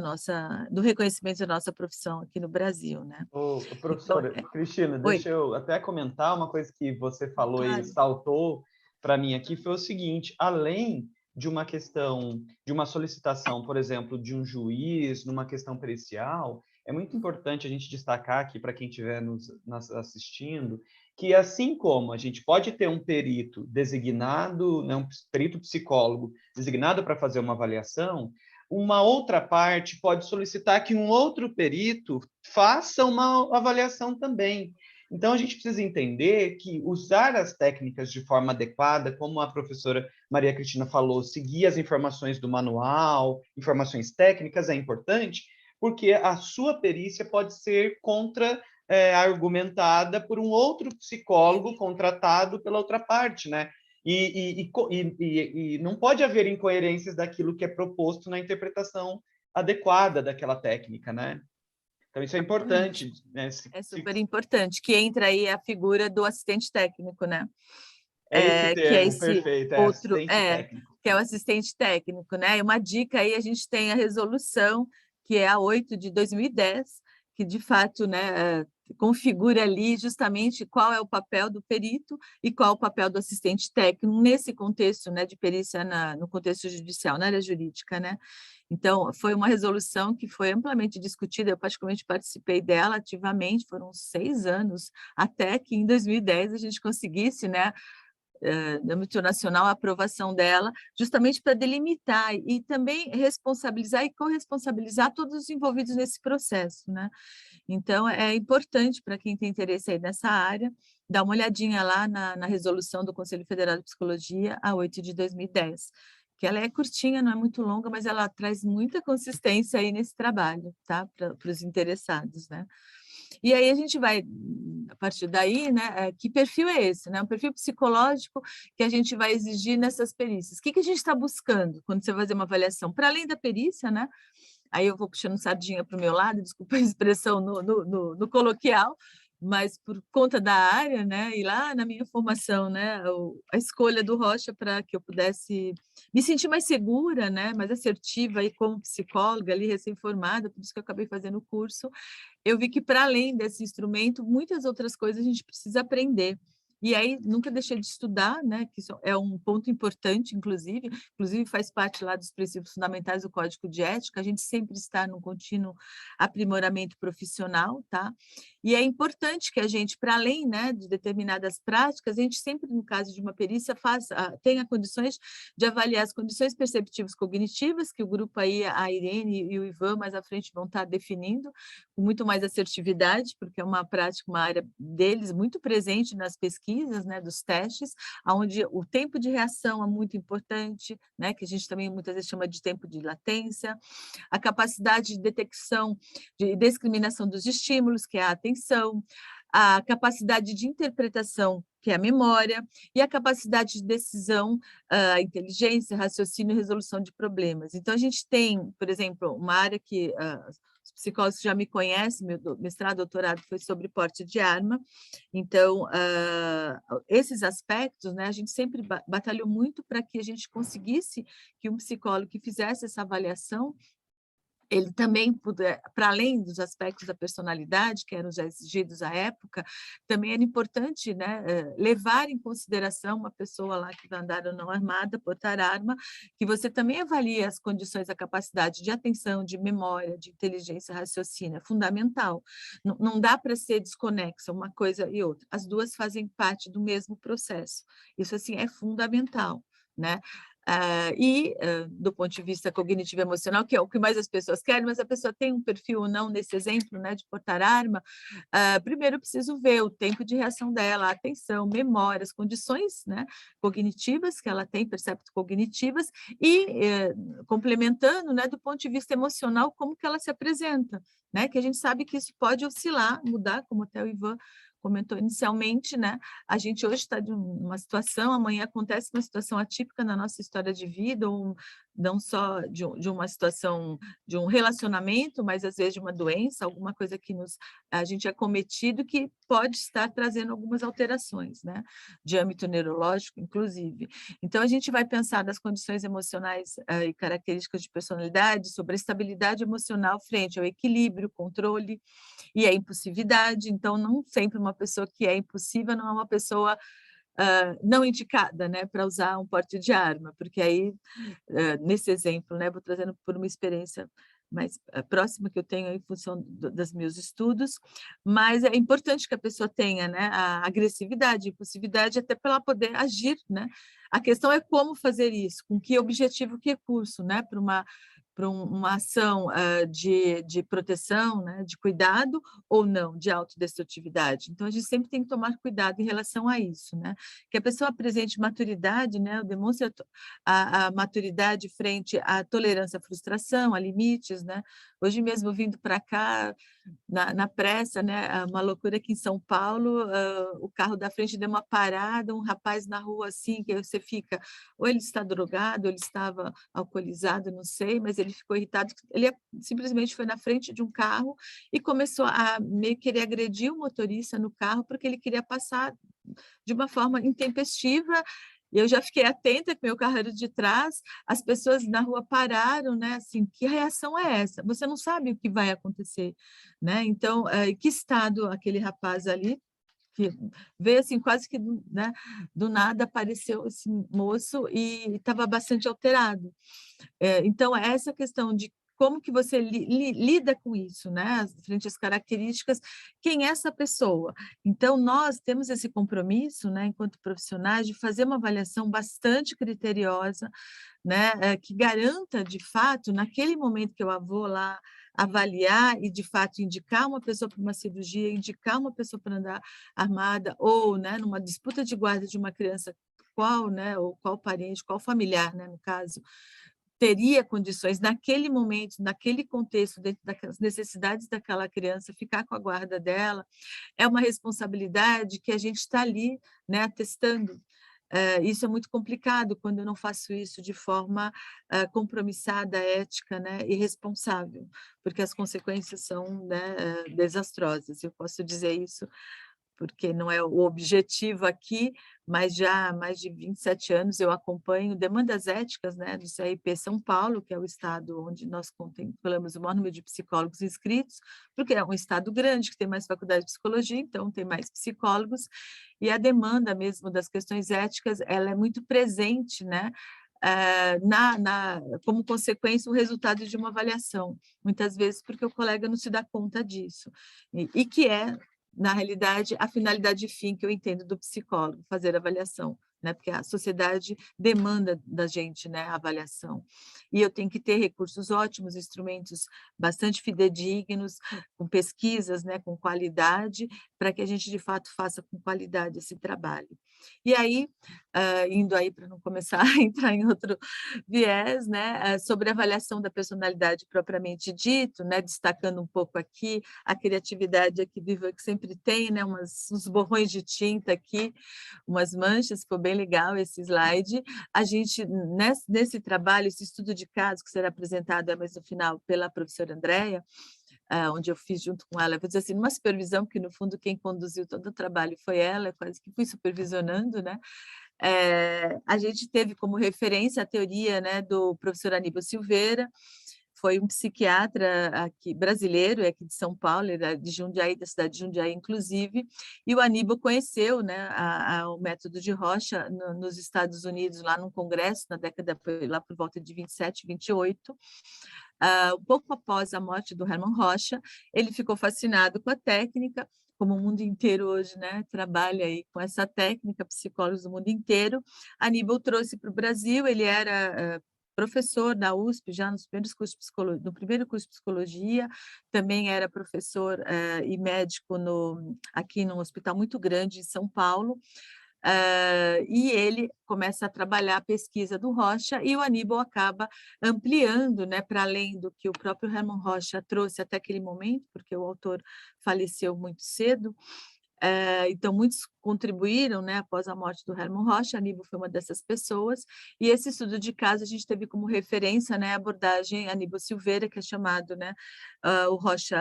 do reconhecimento da nossa profissão aqui no Brasil, né? Ô, Então, professora Cristina, oi, deixa eu até comentar uma coisa que você falou e claro. saltou para mim aqui, foi o seguinte, além de uma questão, de uma solicitação, por exemplo, de um juiz, numa questão pericial, é muito importante a gente destacar aqui para quem estiver nos assistindo, que assim como a gente pode ter um perito designado, né, um perito psicólogo designado para fazer uma avaliação, uma outra parte pode solicitar que um outro perito faça uma avaliação também. Então, a gente precisa entender que usar as técnicas de forma adequada, como a professora Maria Cristina falou, seguir as informações do manual, informações técnicas é importante, porque a sua perícia pode ser argumentada por um outro psicólogo contratado pela outra parte, né? E não pode haver incoerências daquilo que é proposto na interpretação adequada daquela técnica, né? Então, isso é importante, né? É super importante, que entra aí a figura do assistente técnico, né? É esse Que é termo, esse perfeito, é outro, assistente técnico. que é o assistente técnico, né? E uma dica aí, a gente tem a resolução, que é a 8 de 2010, que de fato, né, configura ali justamente qual é o papel do perito e qual o papel do assistente técnico nesse contexto, né, de perícia no contexto judicial, na área jurídica, né? Então, foi uma resolução que foi amplamente discutida, eu particularmente participei dela ativamente, foram 6 anos, até que em 2010 a gente conseguisse, né, no âmbito nacional, a aprovação dela, justamente para delimitar e também responsabilizar e corresponsabilizar todos os envolvidos nesse processo, né? Então, é importante para quem tem interesse aí nessa área, dar uma olhadinha lá na resolução do Conselho Federal de Psicologia, a 8 de 2010, que ela é curtinha, não é muito longa, mas ela traz muita consistência aí nesse trabalho, tá? Para os interessados, né? E aí a gente vai, a partir daí, né, que perfil é esse? Né? Um perfil psicológico que a gente vai exigir nessas perícias. O que a gente está buscando quando você vai fazer uma avaliação? Para além da perícia, né? Aí eu vou puxando sardinha para o meu lado, desculpa a expressão no coloquial, mas por conta da área, né, e lá na minha formação, né, a escolha do Rocha para que eu pudesse me sentir mais segura, né, mais assertiva aí como psicóloga ali recém-formada, por isso que eu acabei fazendo o curso, eu vi que para além desse instrumento, muitas outras coisas a gente precisa aprender. E aí nunca deixei de estudar, né, que isso é um ponto importante, inclusive faz parte lá dos princípios fundamentais do Código de Ética, a gente sempre está num contínuo aprimoramento profissional, tá? E é importante que a gente, para além, né, de determinadas práticas, a gente sempre, no caso de uma perícia, tenha condições de avaliar as condições perceptivas cognitivas, que o grupo aí, a Irene e o Ivan, mais à frente vão estar definindo, com muito mais assertividade, porque é uma prática, uma área deles muito presente nas pesquisas, né, dos testes, onde o tempo de reação é muito importante, né, que a gente também muitas vezes chama de tempo de latência, a capacidade de detecção e discriminação dos estímulos, que é a atenção, a capacidade de interpretação, que é a memória, e a capacidade de decisão, a inteligência, raciocínio e resolução de problemas. Então, a gente tem, por exemplo, uma área que os psicólogos já me conhecem, meu mestrado, doutorado foi sobre porte de arma, então, esses aspectos, né, a gente sempre batalhou muito para que a gente conseguisse que um psicólogo que fizesse essa avaliação, ele também puder, para além dos aspectos da personalidade, que eram já exigidos à época, também era importante, né, levar em consideração uma pessoa lá que vai andar ou não armada, portar arma, que você também avalie as condições, a capacidade de atenção, de memória, de inteligência, raciocínio, é fundamental. Não dá para ser desconexa uma coisa e outra. As duas fazem parte do mesmo processo. Isso, assim, é fundamental, né? Do ponto de vista cognitivo emocional, que é o que mais as pessoas querem, mas a pessoa tem um perfil ou não, nesse exemplo, né, de portar arma, primeiro eu preciso ver o tempo de reação dela, a atenção, memória, as condições, né, cognitivas que ela tem, percepto-cognitivas, e complementando, né, do ponto de vista emocional, como que ela se apresenta, né, que a gente sabe que isso pode oscilar, mudar, como até o Ivan comentou inicialmente, né? A gente hoje está de uma situação, amanhã acontece uma situação atípica na nossa história de vida, ou não só de uma situação, de um relacionamento, mas às vezes de uma doença, alguma coisa que a gente é cometido que pode estar trazendo algumas alterações, né? De âmbito neurológico, inclusive. Então, a gente vai pensar nas condições emocionais e características de personalidade, sobre a estabilidade emocional frente ao equilíbrio, controle e a impulsividade. Então, não sempre uma pessoa que é impulsiva não é uma pessoa não indicada, né, para usar um porte de arma, porque aí, nesse exemplo, né, vou trazendo por uma experiência mais próxima que eu tenho em função dos meus estudos, mas é importante que a pessoa tenha, né, a agressividade, a impulsividade, até para ela poder agir, né? A questão é como fazer isso, com que objetivo, que recurso, né, para uma ação de proteção, né, de cuidado, ou não, de autodestrutividade. Então, a gente sempre tem que tomar cuidado em relação a isso, né? Que a pessoa apresente maturidade, né, demonstre a maturidade frente à tolerância à frustração, a limites, né? Hoje mesmo, vindo para cá, na pressa, né, uma loucura aqui em São Paulo, o carro da frente deu uma parada, um rapaz na rua assim, que você fica, ou ele está drogado, ou ele estava alcoolizado, não sei, mas ele ficou irritado, ele simplesmente foi na frente de um carro e começou a meio querer agredir o motorista no carro, porque ele queria passar de uma forma intempestiva, e eu já fiquei atenta, que meu carro era de trás, as pessoas na rua pararam, né, assim, que reação é essa? Você não sabe o que vai acontecer, né? Então, em que estado aquele rapaz ali, que veio assim, quase que né, do nada apareceu esse moço e estava bastante alterado. Então, essa questão de como que você lida com isso, né? Frente às características, quem é essa pessoa? Então, nós temos esse compromisso, né, enquanto profissionais, de fazer uma avaliação bastante criteriosa, né, que garanta, de fato, naquele momento que eu vou lá avaliar e, de fato, indicar uma pessoa para uma cirurgia, indicar uma pessoa para andar armada, ou, né, numa disputa de guarda de uma criança, qual, né, ou qual parente, qual familiar, né, no caso, teria condições, naquele momento, naquele contexto, dentro das necessidades daquela criança, ficar com a guarda dela, é uma responsabilidade que a gente está ali, né, atestando. Isso é muito complicado quando eu não faço isso de forma compromissada, ética, né, e responsável, porque as consequências são, né, desastrosas. Eu posso dizer isso porque não é o objetivo aqui, mas já há mais de 27 anos eu acompanho demandas éticas, né, do CRP São Paulo, que é o estado onde nós contemplamos o maior número de psicólogos inscritos, porque é um estado grande, que tem mais faculdade de psicologia, então tem mais psicólogos, e a demanda mesmo das questões éticas, ela é muito presente, né, como consequência, o resultado de uma avaliação, muitas vezes porque o colega não se dá conta disso, e que é, na realidade, a finalidade de fim que eu entendo do psicólogo, fazer avaliação, né? Porque a sociedade demanda da gente, né, a avaliação. E eu tenho que ter recursos ótimos, instrumentos bastante fidedignos, com pesquisas, né, com qualidade, para que a gente, de fato, faça com qualidade esse trabalho. E aí, indo aí para não começar a entrar em outro viés, né, sobre a avaliação da personalidade propriamente dito, né, destacando um pouco aqui a criatividade aqui viva que sempre tem, né, uns borrões de tinta aqui, umas manchas, ficou bem legal esse slide. A gente, nesse trabalho, esse estudo de caso que será apresentado mais no final pela professora Andréia, onde eu fiz junto com ela, vou dizer assim, numa supervisão, que no fundo quem conduziu todo o trabalho foi ela, quase que fui supervisionando, né? A gente teve como referência a teoria, né, do professor Aníbal Silveira, foi um psiquiatra aqui, brasileiro, aqui de São Paulo, ele é de Jundiaí, da cidade de Jundiaí, inclusive, e o Aníbal conheceu, né, o método de Rocha nos Estados Unidos, lá num congresso, na década, lá por volta de 27, 28, um pouco após a morte do Herman Rocha, ele ficou fascinado com a técnica, como o mundo inteiro hoje, né, trabalha aí com essa técnica, psicólogos do mundo inteiro. Aníbal trouxe para o Brasil, ele era professor da USP, já nos primeiros cursos de psicologia, no primeiro curso de psicologia, também era professor e médico aqui num hospital muito grande em São Paulo, e ele começa a trabalhar a pesquisa do Rocha, e o Aníbal acaba ampliando, né, para além do que o próprio Herman Rocha trouxe até aquele momento, porque o autor faleceu muito cedo, Então, muitos contribuíram, né, após a morte do Hermann Rocha, Aníbal foi uma dessas pessoas, e esse estudo de caso a gente teve como referência, né, a abordagem Aníbal Silveira, que é chamado, né, o Rocha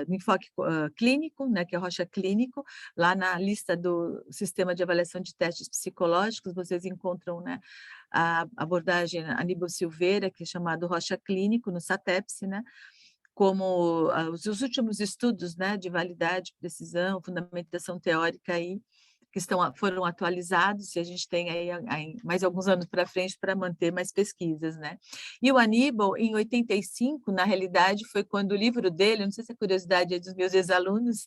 no enfoque clínico, né, que é o Rocha clínico, lá na lista do Sistema de Avaliação de Testes Psicológicos, vocês encontram, né, a abordagem Aníbal Silveira, que é chamado Rocha clínico, no SATEPS, né, como os últimos estudos, né, de validade, precisão, fundamentação teórica aí, que foram atualizados, e a gente tem aí mais alguns anos para frente para manter mais pesquisas, né? E o Aníbal, em 85, na realidade, foi quando o livro dele, não sei se é curiosidade dos meus ex-alunos,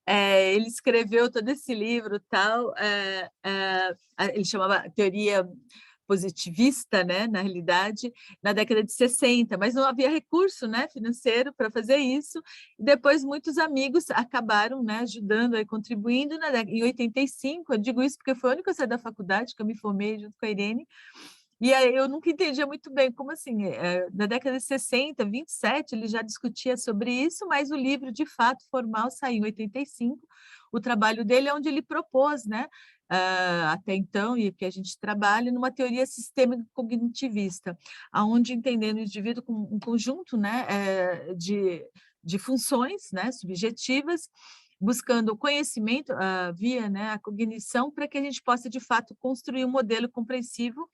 ele escreveu todo esse livro, tal, ele chamava Teoria Positivista, né, na realidade, na década de 60, mas não havia recurso, né, financeiro para fazer isso, e depois muitos amigos acabaram, né, ajudando, aí, contribuindo, em 85, eu digo isso porque foi a única saída da faculdade que eu me formei junto com a Irene, e aí eu nunca entendia muito bem, como assim, na década de 60, 27, ele já discutia sobre isso, mas o livro, de fato, formal, saiu em 85, o trabalho dele é onde ele propôs, né, até então, e que a gente trabalha, numa teoria sistêmica cognitivista, onde entendendo o indivíduo como um conjunto, né, de funções, né, subjetivas, buscando o conhecimento via, né, a cognição, para que a gente possa, de fato, construir um modelo compreensivo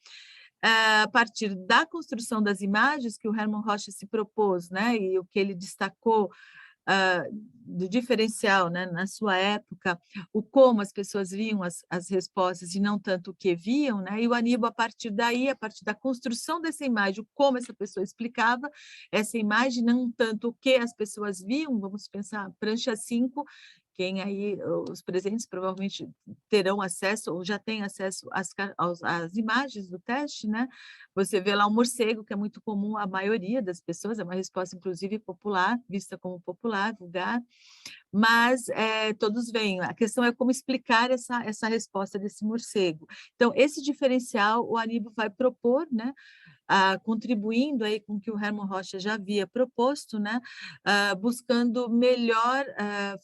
a partir da construção das imagens que o Hermann Rocha se propôs, né, e o que ele destacou do diferencial, né, na sua época, o como as pessoas viam as respostas e não tanto o que viam, né, e o Aníbal, a partir daí, a partir da construção dessa imagem, o como essa pessoa explicava essa imagem, não tanto o que as pessoas viam, vamos pensar, prancha 5, quem aí, os presentes provavelmente terão acesso, ou já têm acesso às imagens do teste, né? Você vê lá um morcego, que é muito comum à maioria das pessoas, é uma resposta, inclusive, popular, vista como popular, vulgar, mas todos veem. A questão é como explicar essa resposta desse morcego. Então, esse diferencial o Aníbal vai propor, né? Contribuindo aí com o que o Hermann Rocha já havia proposto, né, buscando melhor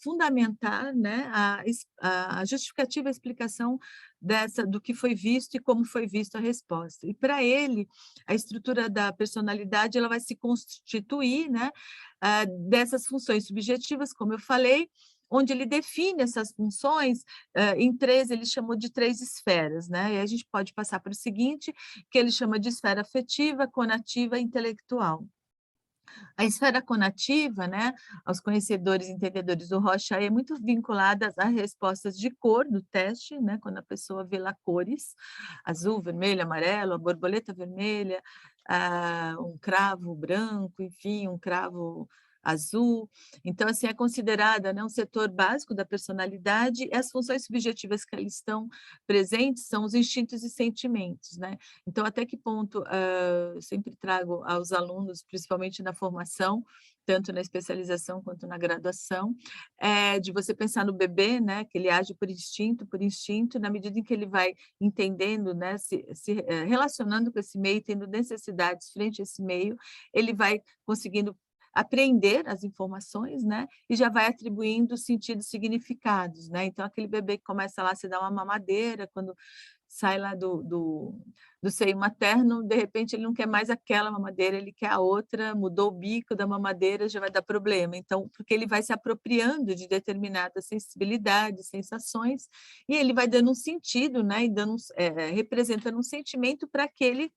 fundamentar, né, a justificativa, a explicação do que foi visto e como foi vista a resposta. E para ele, a estrutura da personalidade ela vai se constituir, né, dessas funções subjetivas, como eu falei, onde ele define essas funções em três, ele chamou de 3 esferas, né? E a gente pode passar para o seguinte, que ele chama de esfera afetiva, conativa e intelectual. A esfera conativa, né, aos conhecedores e entendedores do Rocha, é muito vinculada a respostas de cor do teste, né, quando a pessoa vê lá cores, azul, vermelho, amarelo, a borboleta vermelha, um cravo branco, enfim, um cravo azul. Então, assim, é considerada, né, um setor básico da personalidade, e as funções subjetivas que ali estão presentes são os instintos e sentimentos, né? Então, até que ponto eu sempre trago aos alunos, principalmente na formação, tanto na especialização quanto na graduação, de você pensar no bebê, né, que ele age por instinto, na medida em que ele vai entendendo, né, se relacionando com esse meio, tendo necessidades frente a esse meio, ele vai conseguindo aprender as informações, né, e já vai atribuindo sentidos, significados, né, então aquele bebê que começa lá a se dar uma mamadeira, quando sai lá do seio materno, de repente ele não quer mais aquela mamadeira, ele quer a outra, mudou o bico da mamadeira, já vai dar problema, então, porque ele vai se apropriando de determinadas sensibilidades, sensações, e ele vai dando um sentido, né, e representando um sentimento para aquele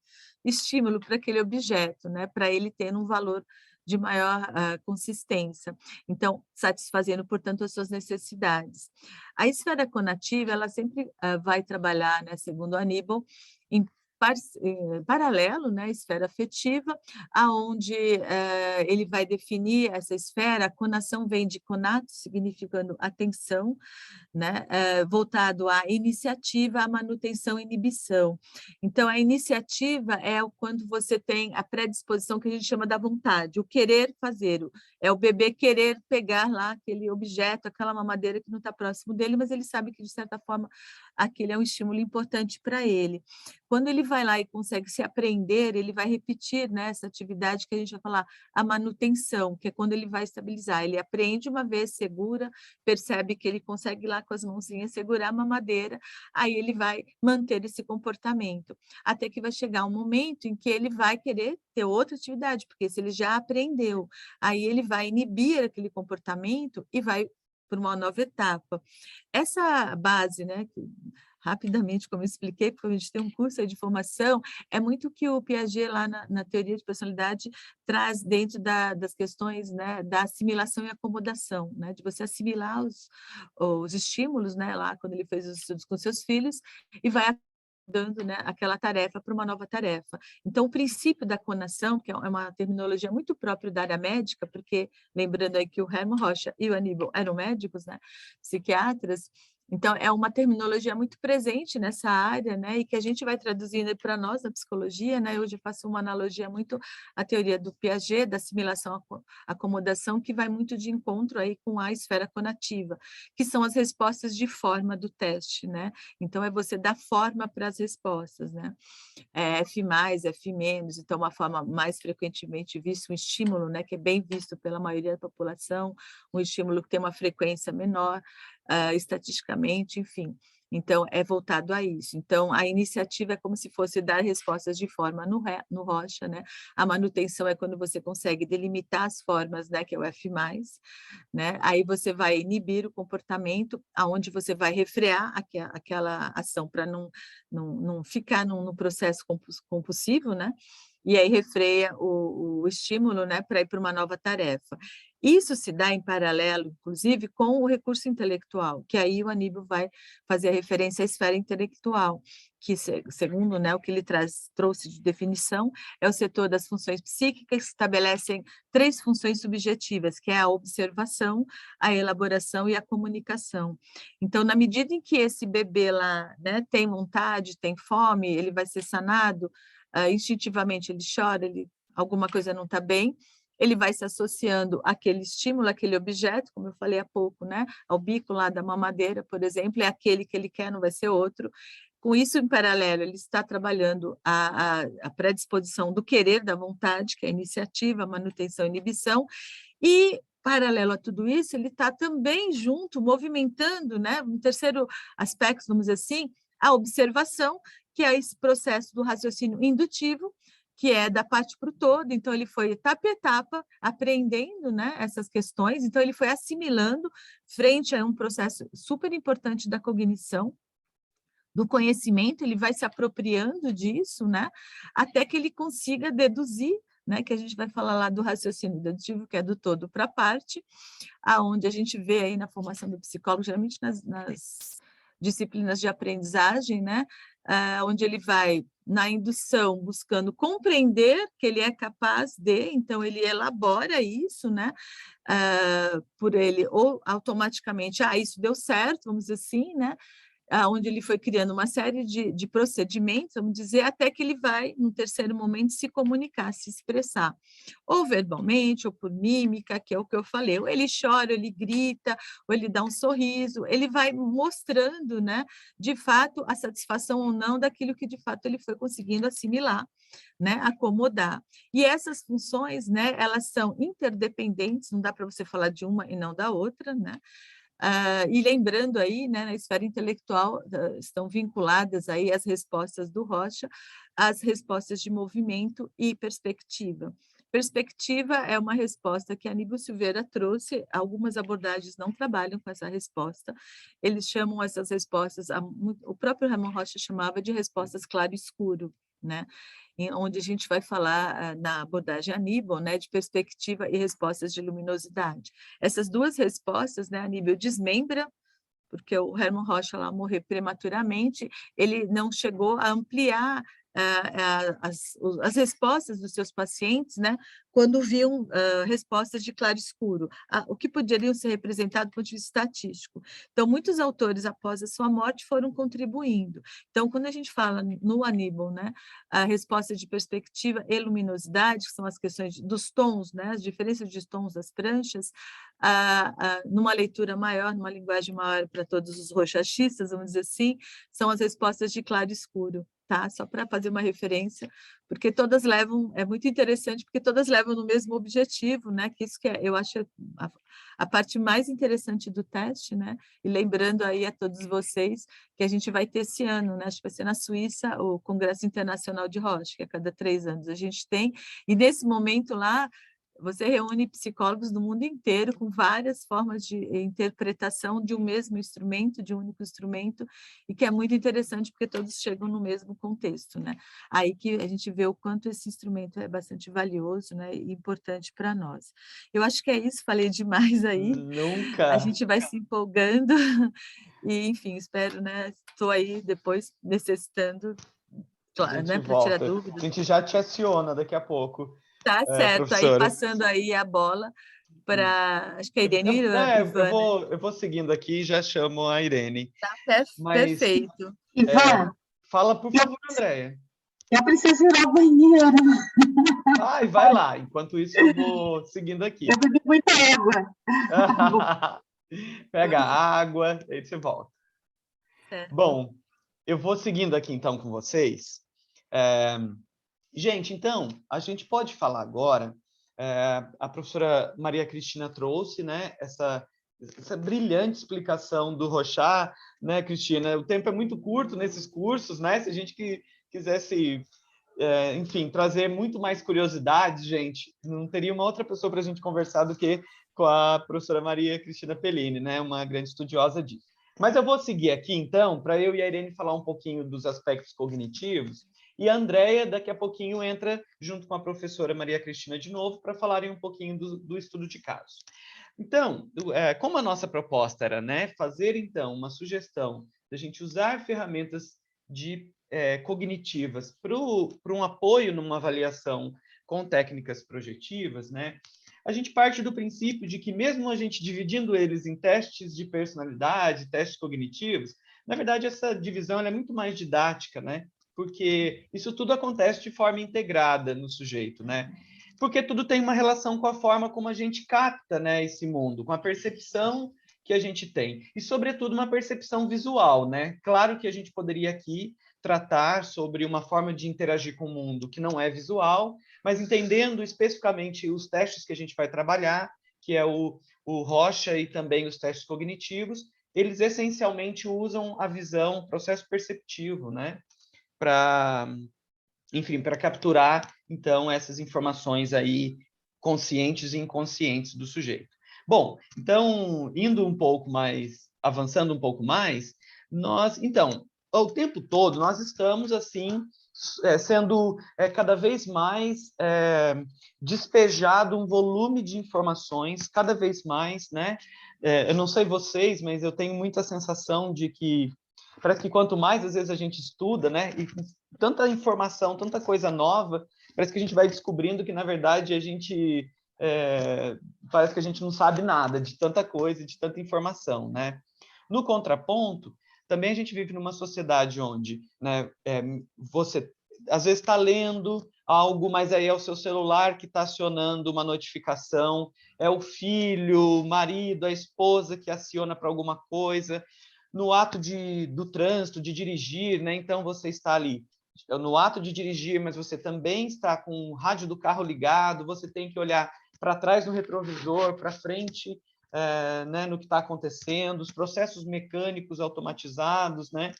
estímulo, para aquele objeto, né, para ele ter um valor de maior consistência. Então, satisfazendo, portanto, as suas necessidades. A esfera conativa, ela sempre vai trabalhar, né, segundo Aníbal, em paralelo, né, esfera afetiva, aonde ele vai definir essa esfera, a conação vem de conato, significando atenção, né, voltado à iniciativa, à manutenção e inibição. Então, a iniciativa é quando você tem a predisposição que a gente chama da vontade, o querer fazer, é o bebê querer pegar lá aquele objeto, aquela mamadeira que não está próximo dele, mas ele sabe que, de certa forma, aquele é um estímulo importante para ele. Quando ele vai lá e consegue se aprender, ele vai repetir, né, essa atividade que a gente vai falar, a manutenção, que é quando ele vai estabilizar. Ele aprende uma vez, segura, percebe que ele consegue lá com as mãozinhas segurar a mamadeira, aí ele vai manter esse comportamento, até que vai chegar um momento em que ele vai querer ter outra atividade, porque se ele já aprendeu, aí ele vai inibir aquele comportamento e vai para uma nova etapa. Essa base, né, que rapidamente, como eu expliquei, porque a gente tem um curso aí de formação, é muito o que o Piaget, lá na teoria de personalidade, traz dentro das questões, né, da assimilação e acomodação, né, de você assimilar os estímulos, né, lá quando ele fez os estudos com seus filhos, e vai dando, né, aquela tarefa para uma nova tarefa. Então, o princípio da conação, que é uma terminologia muito própria da área médica, porque lembrando aí que o Hermann Rocha e o Aníbal eram médicos, né, psiquiatras, então é uma terminologia muito presente nessa área, né, e que a gente vai traduzindo para nós na psicologia, né, hoje eu faço uma analogia muito à teoria do Piaget, da assimilação, acomodação, que vai muito de encontro aí com a esfera conativa, que são as respostas de forma do teste, né, então é você dar forma para as respostas, né, F+, F-, então uma forma mais frequentemente vista, um estímulo, né, que é bem visto pela maioria da população, um estímulo que tem uma frequência menor, estatisticamente, enfim. Então, é voltado a isso. Então, a iniciativa é como se fosse dar respostas de forma no Rocha, né? A manutenção é quando você consegue delimitar as formas, né? Que é o F+, né? Aí você vai inibir o comportamento, aonde você vai refrear aquela ação para não ficar no processo compulsivo, né? E aí refreia o estímulo, né, para ir para uma nova tarefa. Isso se dá em paralelo, inclusive, com o recurso intelectual, que aí o Aníbal vai fazer a referência à esfera intelectual, que, segundo, né, o que ele trouxe de definição, é o setor das funções psíquicas que estabelecem 3 funções subjetivas, que é a observação, a elaboração e a comunicação. Então, na medida em que esse bebê lá, né, tem vontade, tem fome, ele vai ser sanado, instintivamente ele chora, alguma coisa não está bem, ele vai se associando àquele estímulo, àquele objeto, como eu falei há pouco, né? Ao bico lá da mamadeira, por exemplo, é aquele que ele quer, não vai ser outro. Com isso, em paralelo, ele está trabalhando a predisposição do querer, da vontade, que é a iniciativa, a manutenção e inibição, e, paralelo a tudo isso, ele está também junto, movimentando, né? Um terceiro aspecto, vamos dizer assim, a observação, que é esse processo do raciocínio indutivo, que é da parte para o todo, então ele foi etapa a etapa aprendendo, né, essas questões, então ele foi assimilando frente a um processo super importante da cognição, do conhecimento, ele vai se apropriando disso, né, até que ele consiga deduzir, né, que a gente vai falar lá do raciocínio dedutivo, que é do todo para a parte, aonde a gente vê aí na formação do psicólogo, geralmente nas disciplinas de aprendizagem, né, onde ele vai na indução buscando compreender que ele é capaz de, então ele elabora isso, né, por ele, ou automaticamente, isso deu certo, vamos dizer assim, né, onde ele foi criando uma série de procedimentos, vamos dizer, até que ele vai, no terceiro momento, se comunicar, se expressar, ou verbalmente, ou por mímica, que é o que eu falei, ou ele chora, ou ele grita, ou ele dá um sorriso, ele vai mostrando, né, de fato, a satisfação ou não daquilo que, de fato, ele foi conseguindo assimilar, né, acomodar. E essas funções, né, elas são interdependentes, não dá para você falar de uma e não da outra, né? E lembrando aí, né, na esfera intelectual, estão vinculadas aí as respostas do Rocha, as respostas de movimento e perspectiva. Perspectiva é uma resposta que a Aníbal Silveira trouxe, algumas abordagens não trabalham com essa resposta, eles chamam essas respostas, o próprio Hermann Rocha chamava de respostas claro e escuro, né? Onde a gente vai falar na abordagem Aníbal, né, de perspectiva e respostas de luminosidade. Essas duas respostas, né, Aníbal desmembra, porque o Hermann Rocha lá morreu prematuramente, ele não chegou a ampliar as respostas dos seus pacientes, né, quando viam respostas de claro escuro, o que poderiam ser representado do ponto de vista estatístico. Então, muitos autores, após a sua morte, foram contribuindo. Então, quando a gente fala no Aníbal, né, a resposta de perspectiva e luminosidade, que são as questões dos tons, né, as diferenças de tons das pranchas, numa leitura maior, numa linguagem maior para todos os roxachistas, vamos dizer assim, são as respostas de claro escuro. Tá? Só para fazer uma referência, porque todas levam, é muito interessante, porque todas levam no mesmo objetivo, né? Que isso que eu acho a parte mais interessante do teste, né? E lembrando aí a todos vocês que a gente vai ter esse ano, né? Acho que vai ser na Suíça, o Congresso Internacional de Roche, que a cada 3 anos a gente tem, e nesse momento lá, você reúne psicólogos do mundo inteiro com várias formas de interpretação de um mesmo instrumento, de um único instrumento, e que é muito interessante porque todos chegam no mesmo contexto, né? Aí que a gente vê o quanto esse instrumento é bastante valioso, né, e importante para nós. Eu acho que é isso, falei demais aí. Nunca! A gente vai se empolgando e, enfim, espero, né? Estou aí depois necessitando, claro, né, para tirar dúvidas. A gente já te aciona daqui a pouco. Tá certo, aí professora. passando aí a bola para, acho que a Irene eu vou seguindo aqui e já chamo a Irene. Tá perfeito. Ivan, fala, por favor, Andréia. Eu preciso ir ao banheiro. Ai, vai lá. Enquanto isso, eu vou seguindo aqui. Eu bebi muita água. Pega água, aí você volta. Certo. Bom, eu vou seguindo aqui, então, com vocês. Gente, então, a gente pode falar agora, a professora Maria Cristina trouxe, né, essa brilhante explicação do Rochat, né, Cristina? O tempo é muito curto nesses cursos, né? Se a gente quisesse, enfim, trazer muito mais curiosidades, gente, não teria uma outra pessoa para a gente conversar do que com a professora Maria Cristina Pellini, né? Uma grande estudiosa disso. Mas eu vou seguir aqui, então, para eu e a Irene falar um pouquinho dos aspectos cognitivos, e a Andréia, daqui a pouquinho, entra junto com a professora Maria Cristina de novo para falarem um pouquinho do estudo de caso. Então, como a nossa proposta era, né, fazer, então, uma sugestão da gente usar ferramentas cognitivas para um apoio numa avaliação com técnicas projetivas, né, a gente parte do princípio de que, mesmo a gente dividindo eles em testes de personalidade, testes cognitivos, na verdade, essa divisão é muito mais didática, né? Porque isso tudo acontece de forma integrada no sujeito, né? Porque tudo tem uma relação com a forma como a gente capta, né, esse mundo, com a percepção que a gente tem. E, sobretudo, uma percepção visual, né? Claro que a gente poderia aqui tratar sobre uma forma de interagir com o mundo que não é visual, mas entendendo especificamente os testes que a gente vai trabalhar, que é o Rocha e também os testes cognitivos, eles essencialmente usam a visão, o processo perceptivo, né? Enfim, para capturar, então, essas informações aí conscientes e inconscientes do sujeito. Bom, então, indo um pouco mais, avançando um pouco mais, então, o tempo todo nós estamos, assim, sendo cada vez mais despejado um volume de informações, cada vez mais, né? Eu não sei vocês, mas eu tenho muita sensação de que parece que quanto mais, às vezes, a gente estuda, né? E tanta informação, tanta coisa nova, parece que a gente vai descobrindo que, na verdade, a gente... parece que a gente não sabe nada de tanta coisa, de tanta informação, né? No contraponto, também a gente vive numa sociedade onde, né, você, às vezes, está lendo algo, mas aí é o seu celular que está acionando uma notificação, é o filho, o marido, a esposa que aciona para alguma coisa, no ato do trânsito, de dirigir, né? Então, você está ali no ato de dirigir, mas você também está com o rádio do carro ligado, você tem que olhar para trás no retrovisor, para frente, né, no que está acontecendo, os processos mecânicos automatizados, né?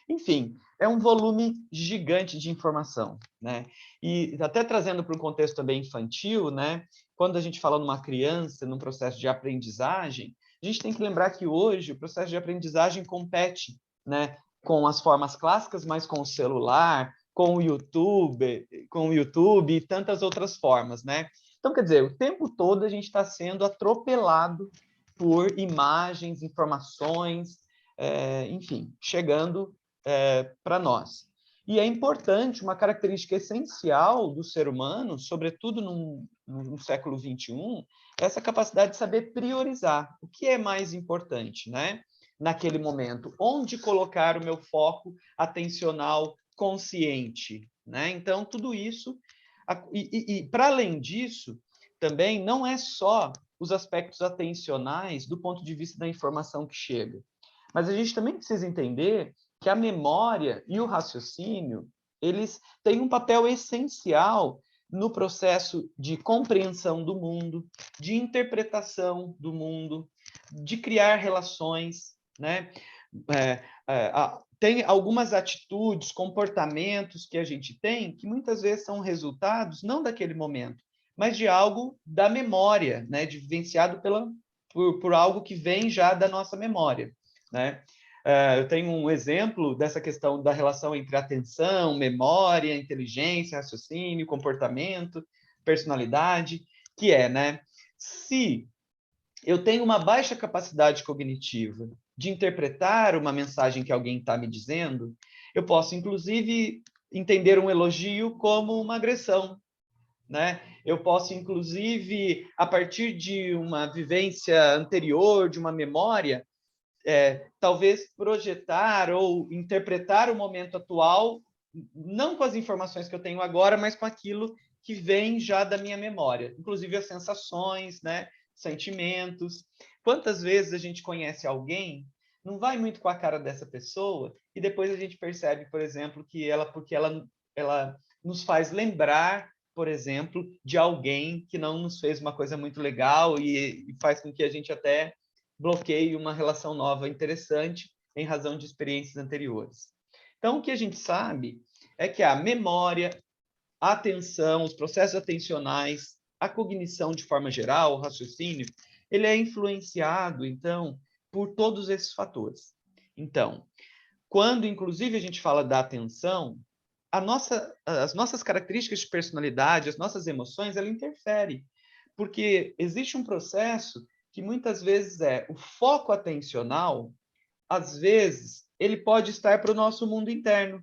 Enfim, é um volume gigante de informação, né? E até trazendo para um contexto também infantil, né? Quando a gente fala numa criança, num processo de aprendizagem, a gente tem que lembrar que hoje o processo de aprendizagem compete, né, com as formas clássicas, mas com o celular, com o YouTube e tantas outras formas, né? Então, quer dizer, o tempo todo a gente está sendo atropelado por imagens, informações, enfim, chegando para nós. E é importante, uma característica essencial do ser humano, sobretudo no século XXI, essa capacidade de saber priorizar. O que é mais importante, né? Naquele momento, onde colocar o meu foco atencional consciente, né? Então, tudo isso... E para além disso, também não é só os aspectos atencionais do ponto de vista da informação que chega, mas a gente também precisa entender que a memória e o raciocínio, eles têm um papel essencial no processo de compreensão do mundo, de interpretação do mundo, de criar relações, né? Tem algumas atitudes, comportamentos que a gente tem que muitas vezes são resultados não daquele momento, mas de algo da memória, né? De vivenciado por algo que vem já da nossa memória, né? Eu tenho um exemplo dessa questão da relação entre atenção, memória, inteligência, raciocínio, comportamento, personalidade, que é, né? Se eu tenho uma baixa capacidade cognitiva de interpretar uma mensagem que alguém está me dizendo, eu posso, inclusive, entender um elogio como uma agressão, né? Eu posso, inclusive, a partir de uma vivência anterior, de uma memória, talvez projetar ou interpretar o momento atual, não com as informações que eu tenho agora, mas com aquilo que vem já da minha memória, inclusive as sensações, né? Sentimentos. Quantas vezes a gente conhece alguém, não vai muito com a cara dessa pessoa, e depois a gente percebe, por exemplo, que porque ela nos faz lembrar, por exemplo, de alguém que não nos fez uma coisa muito legal e faz com que a gente até bloqueie uma relação nova interessante em razão de experiências anteriores. Então, o que a gente sabe é que a memória, a atenção, os processos atencionais, a cognição de forma geral, o raciocínio, ele é influenciado, então, por todos esses fatores. Então, quando, inclusive, a gente fala da atenção, as nossas características de personalidade, as nossas emoções, ela interfere, porque existe um processo que muitas vezes o foco atencional, às vezes, ele pode estar para o nosso mundo interno.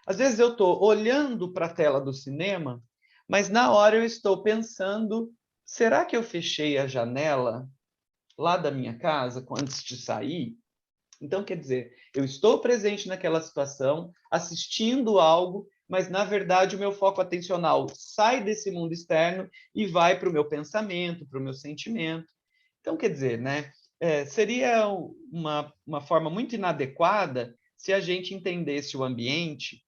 Às vezes eu estou olhando para a tela do cinema, mas na hora eu estou pensando, será que eu fechei a janela lá da minha casa antes de sair? Então, quer dizer, eu estou presente naquela situação, assistindo algo, mas, na verdade, o meu foco atencional sai desse mundo externo e vai para o meu pensamento, para o meu sentimento. Então, quer dizer, né, seria uma forma muito inadequada se a gente entendesse o ambiente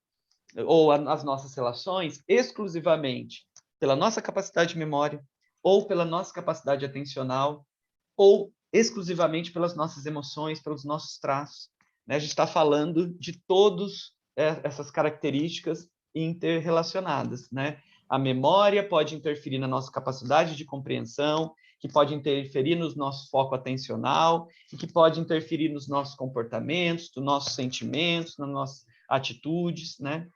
ou as nossas relações exclusivamente pela nossa capacidade de memória, ou pela nossa capacidade atencional, ou exclusivamente pelas nossas emoções, pelos nossos traços, né? A gente está falando de todas essas características interrelacionadas, né? A memória pode interferir na nossa capacidade de compreensão, que pode interferir no nosso foco atencional, e que pode interferir nos nossos comportamentos, nos nossos sentimentos, nas nossas atitudes, né?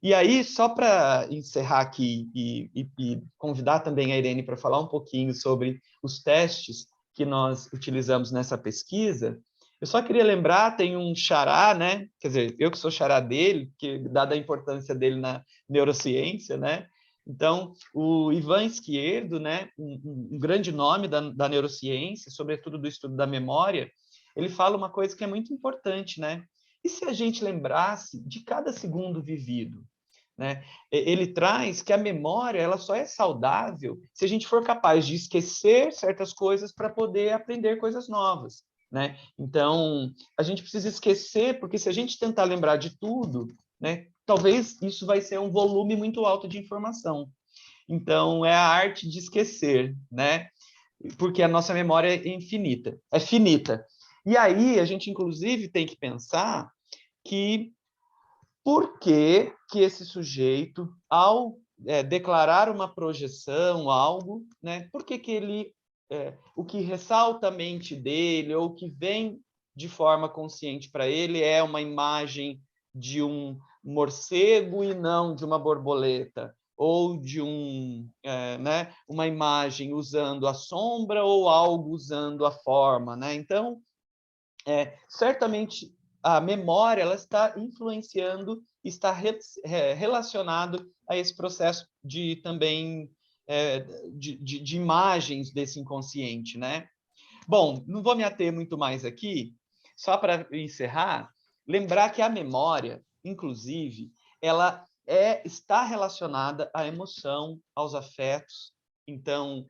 E aí, só para encerrar aqui e convidar também a Irene para falar um pouquinho sobre os testes que nós utilizamos nessa pesquisa, eu só queria lembrar, tem um xará, né? Quer dizer, eu que sou xará dele, que dada a importância dele na neurociência, né? Então, o Ivan Izquierdo, né? Um grande nome da neurociência, sobretudo do estudo da memória, ele fala uma coisa que é muito importante, né? E se a gente lembrasse de cada segundo vivido, né? Ele traz que a memória ela só é saudável se a gente for capaz de esquecer certas coisas para poder aprender coisas novas, né? Então, a gente precisa esquecer, porque se a gente tentar lembrar de tudo, né, talvez isso vai ser um volume muito alto de informação. Então, é a arte de esquecer, né? Porque a nossa memória é infinita, é finita. E aí, a gente, inclusive, tem que pensar que por que esse sujeito, ao declarar uma projeção, algo, né, por que ele, o que ressalta a mente dele, ou o que vem de forma consciente para ele é uma imagem de um morcego e não de uma borboleta, ou de né, uma imagem usando a sombra ou algo usando a forma, né? Então, certamente a memória ela está influenciando está relacionado a esse processo de também de imagens desse inconsciente, né? Bom, não vou me ater muito mais aqui, só para encerrar, lembrar que a memória, inclusive, ela está relacionada à emoção, aos afetos. Então,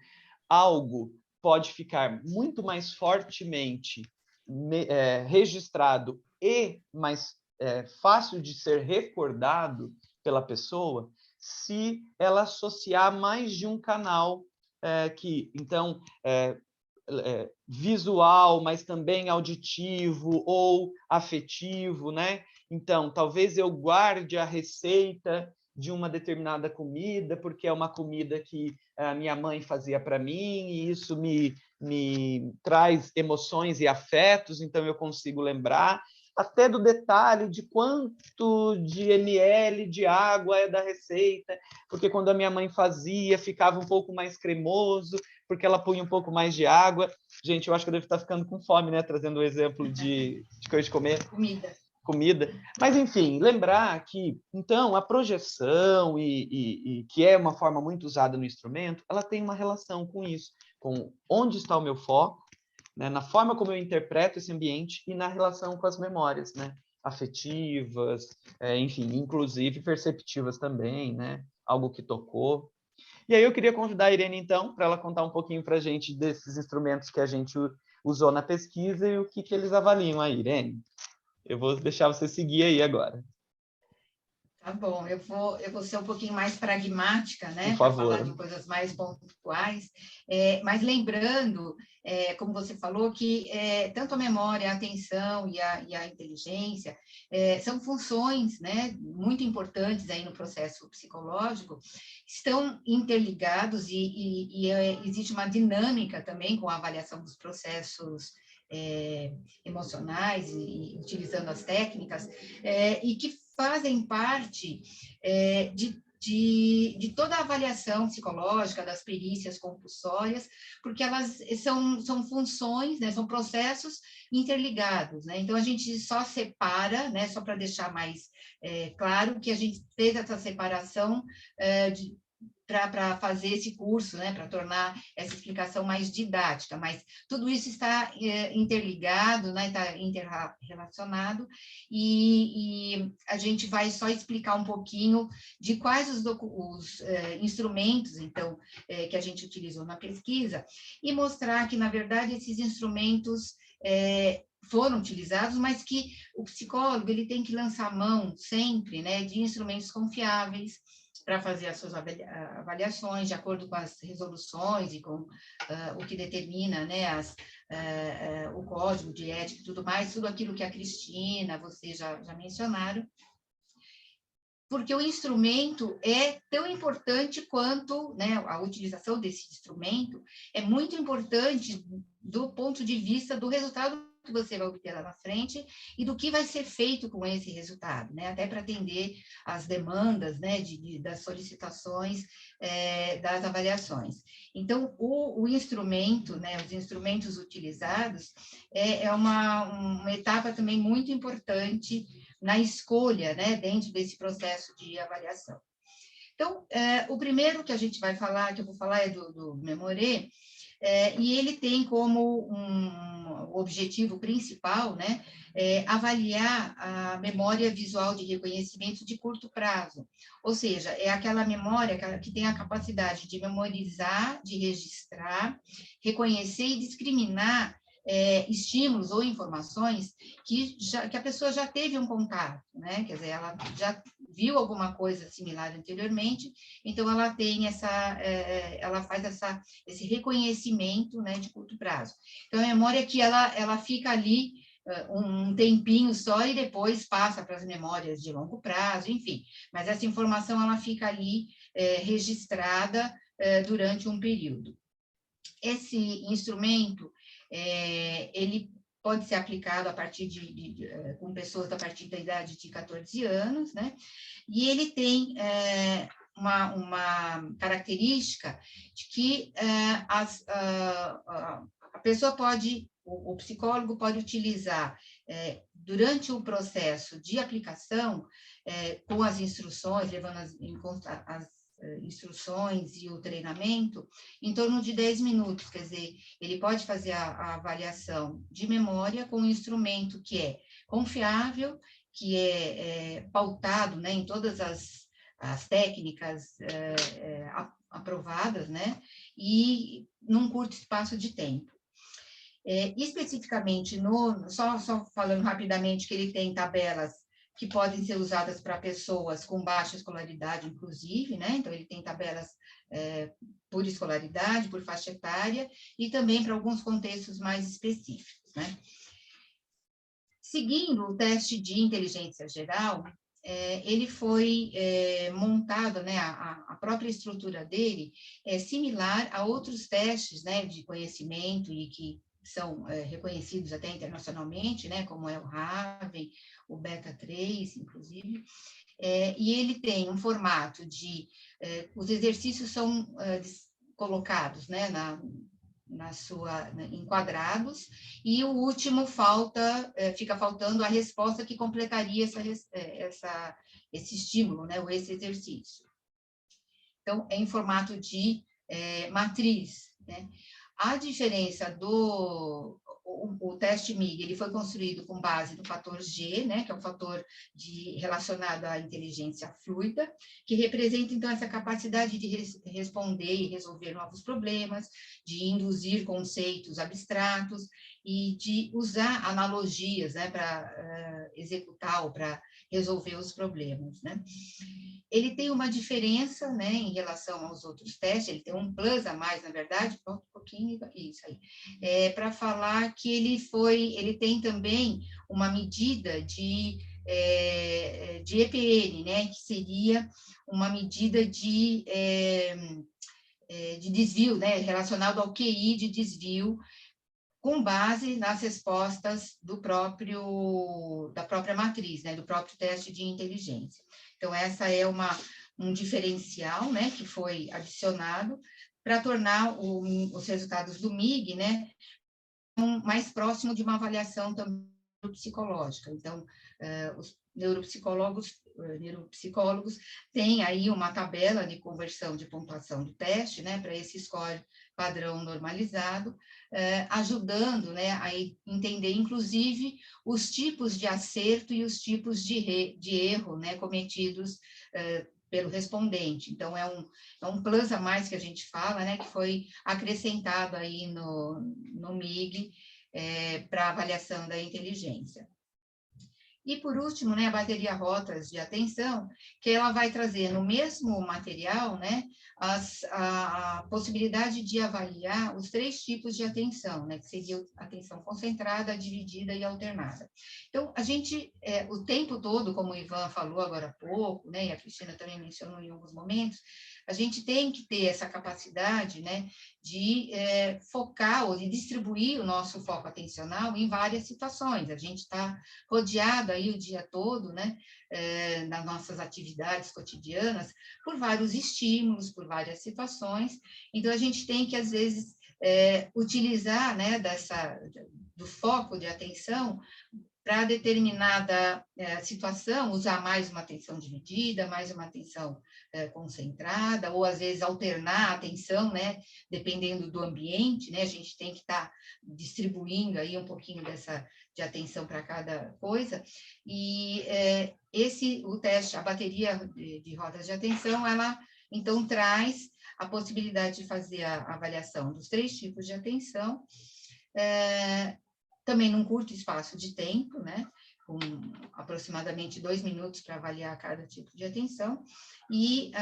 algo pode ficar muito mais fortemente registrado e mais fácil de ser recordado pela pessoa se ela associar mais de um canal então, visual, mas também auditivo ou afetivo, né? Então, talvez eu guarde a receita de uma determinada comida, porque é uma comida que a minha mãe fazia para mim, e isso me traz emoções e afetos, então eu consigo lembrar, até do detalhe de quanto de ml de água é da receita, porque quando a minha mãe fazia, ficava um pouco mais cremoso, porque ela punha um pouco mais de água. Gente, eu acho que eu devo estar ficando com fome, né? Trazendo o exemplo de coisa de comer. Comida. Mas, enfim, lembrar que, então, a projeção, e que é uma forma muito usada no instrumento, ela tem uma relação com isso, com onde está o meu foco, né? Na forma como eu interpreto esse ambiente e na relação com as memórias, né? Afetivas, enfim, inclusive perceptivas também, né? Algo que tocou. E aí eu queria convidar a Irene, então, para ela contar um pouquinho para a gente desses instrumentos que a gente usou na pesquisa e o que eles avaliam aí, Irene. Eu vou deixar você seguir aí agora. Tá bom, eu vou ser um pouquinho mais pragmática, né? Por favor. Para falar de coisas mais pontuais, mas lembrando, como você falou, que tanto a memória, a atenção e a inteligência são funções, né, muito importantes aí no processo psicológico, estão interligados e existe uma dinâmica também com a avaliação dos processos emocionais e utilizando as técnicas, e que fazem parte de toda a avaliação psicológica, das perícias compulsórias, porque elas são funções, né, são processos interligados, né? Então, a gente só separa, né, só para deixar mais claro que a gente fez essa separação para fazer esse curso, né, para tornar essa explicação mais didática, mas tudo isso está interligado, né, está interrelacionado, e a gente vai só explicar um pouquinho de quais os instrumentos, então, que a gente utilizou na pesquisa, e mostrar que, na verdade, esses instrumentos foram utilizados, mas que o psicólogo ele tem que lançar mão sempre, né, de instrumentos confiáveis, para fazer as suas avaliações de acordo com as resoluções e com o que determina, né, o código de ética e tudo mais, tudo aquilo que a Cristina, vocês já mencionaram, porque o instrumento é tão importante quanto, né, a utilização desse instrumento é muito importante do ponto de vista do resultado que você vai obter lá na frente e do que vai ser feito com esse resultado, né? Até para atender as demandas, né, das solicitações das avaliações. Então, o instrumento, né, os instrumentos utilizados é uma etapa também muito importante na escolha, né, dentro desse processo de avaliação. Então, o primeiro que a gente vai falar, que eu vou falar, é do Memoré, e ele tem como o objetivo principal, né, avaliar a memória visual de reconhecimento de curto prazo, ou seja, é aquela memória que tem a capacidade de memorizar, de registrar, reconhecer e discriminar estímulos ou informações que a pessoa já teve um contato, né? Quer dizer, ela já viu alguma coisa similar anteriormente, então ela tem ela faz esse reconhecimento, né, de curto prazo. Então, a memória que ela fica ali um tempinho só e depois passa para as memórias de longo prazo, enfim. Mas essa informação, ela fica ali registrada durante um período. Esse instrumento, ele pode ser aplicado a partir com pessoas a partir da idade de 14 anos, né? E ele tem uma característica de que a pessoa pode, o psicólogo pode utilizar durante o processo de aplicação com as instruções, levando em conta as instruções e o treinamento, em torno de 10 minutos, quer dizer, ele pode fazer a avaliação de memória com um instrumento que é confiável, que é pautado, né, em todas as técnicas aprovadas, né, e num curto espaço de tempo. Especificamente, só falando rapidamente que ele tem tabelas que podem ser usadas para pessoas com baixa escolaridade, inclusive, né? Então, ele tem tabelas por escolaridade, por faixa etária, e também para alguns contextos mais específicos, né? Seguindo o teste de inteligência geral, ele foi montado, né, a própria estrutura dele é similar a outros testes, né, de conhecimento e que são reconhecidos até internacionalmente, né, como é o Raven, o Beta 3, inclusive, e ele tem um formato de... os exercícios são colocados, né, enquadrados, e o último fica faltando a resposta que completaria esse estímulo, né, ou esse exercício. Então, é em formato de matriz, né? A diferença o teste MIG, ele foi construído com base no fator G, né, que é um fator relacionado à inteligência fluida, que representa, então, essa capacidade de responder e resolver novos problemas, de induzir conceitos abstratos e de usar analogias, né, para executar ou para resolver os problemas, né. Ele tem uma diferença, né, em relação aos outros testes, ele tem um plus a mais, na verdade, um pouquinho, isso aí, para falar que ele tem também uma medida de EPN, né, que seria uma medida de desvio, né, relacionado ao QI de desvio, com base nas respostas da própria matriz, né, do próprio teste de inteligência. Então, essa é um diferencial, né, que foi adicionado para tornar os resultados do MIG, né, mais próximo de uma avaliação também psicológica. Então, os neuropsicólogos têm aí uma tabela de conversão de pontuação do teste, né, para esse score padrão normalizado, ajudando, né, a entender, inclusive, os tipos de acerto e os tipos de erro, né, cometidos pelo respondente. Então, é um plus a mais que a gente fala, né, que foi acrescentado aí no MIG para avaliação da inteligência. E, por último, né, a bateria rotas de atenção, que ela vai trazer no mesmo material, né, a possibilidade de avaliar os 3 tipos de atenção, né, que seria a atenção concentrada, dividida e alternada. Então, a gente, o tempo todo, como o Ivan falou agora há pouco, né, e a Cristina também mencionou em alguns momentos, a gente tem que ter essa capacidade, né, de focar ou de distribuir o nosso foco atencional em várias situações. A gente está rodeado aí o dia todo, né, nas nossas atividades cotidianas, por vários estímulos, por várias situações. Então, a gente tem que, às vezes, utilizar, né, do foco de atenção para determinada situação, usar mais uma atenção dividida, mais uma atenção concentrada, ou às vezes alternar a atenção, né, dependendo do ambiente, né, a gente tem que estar distribuindo aí um pouquinho de atenção para cada coisa, e o teste, a bateria de rodas de atenção, ela então traz a possibilidade de fazer a avaliação dos 3 tipos de atenção, também num curto espaço de tempo, né, com aproximadamente 2 minutos para avaliar cada tipo de atenção, e,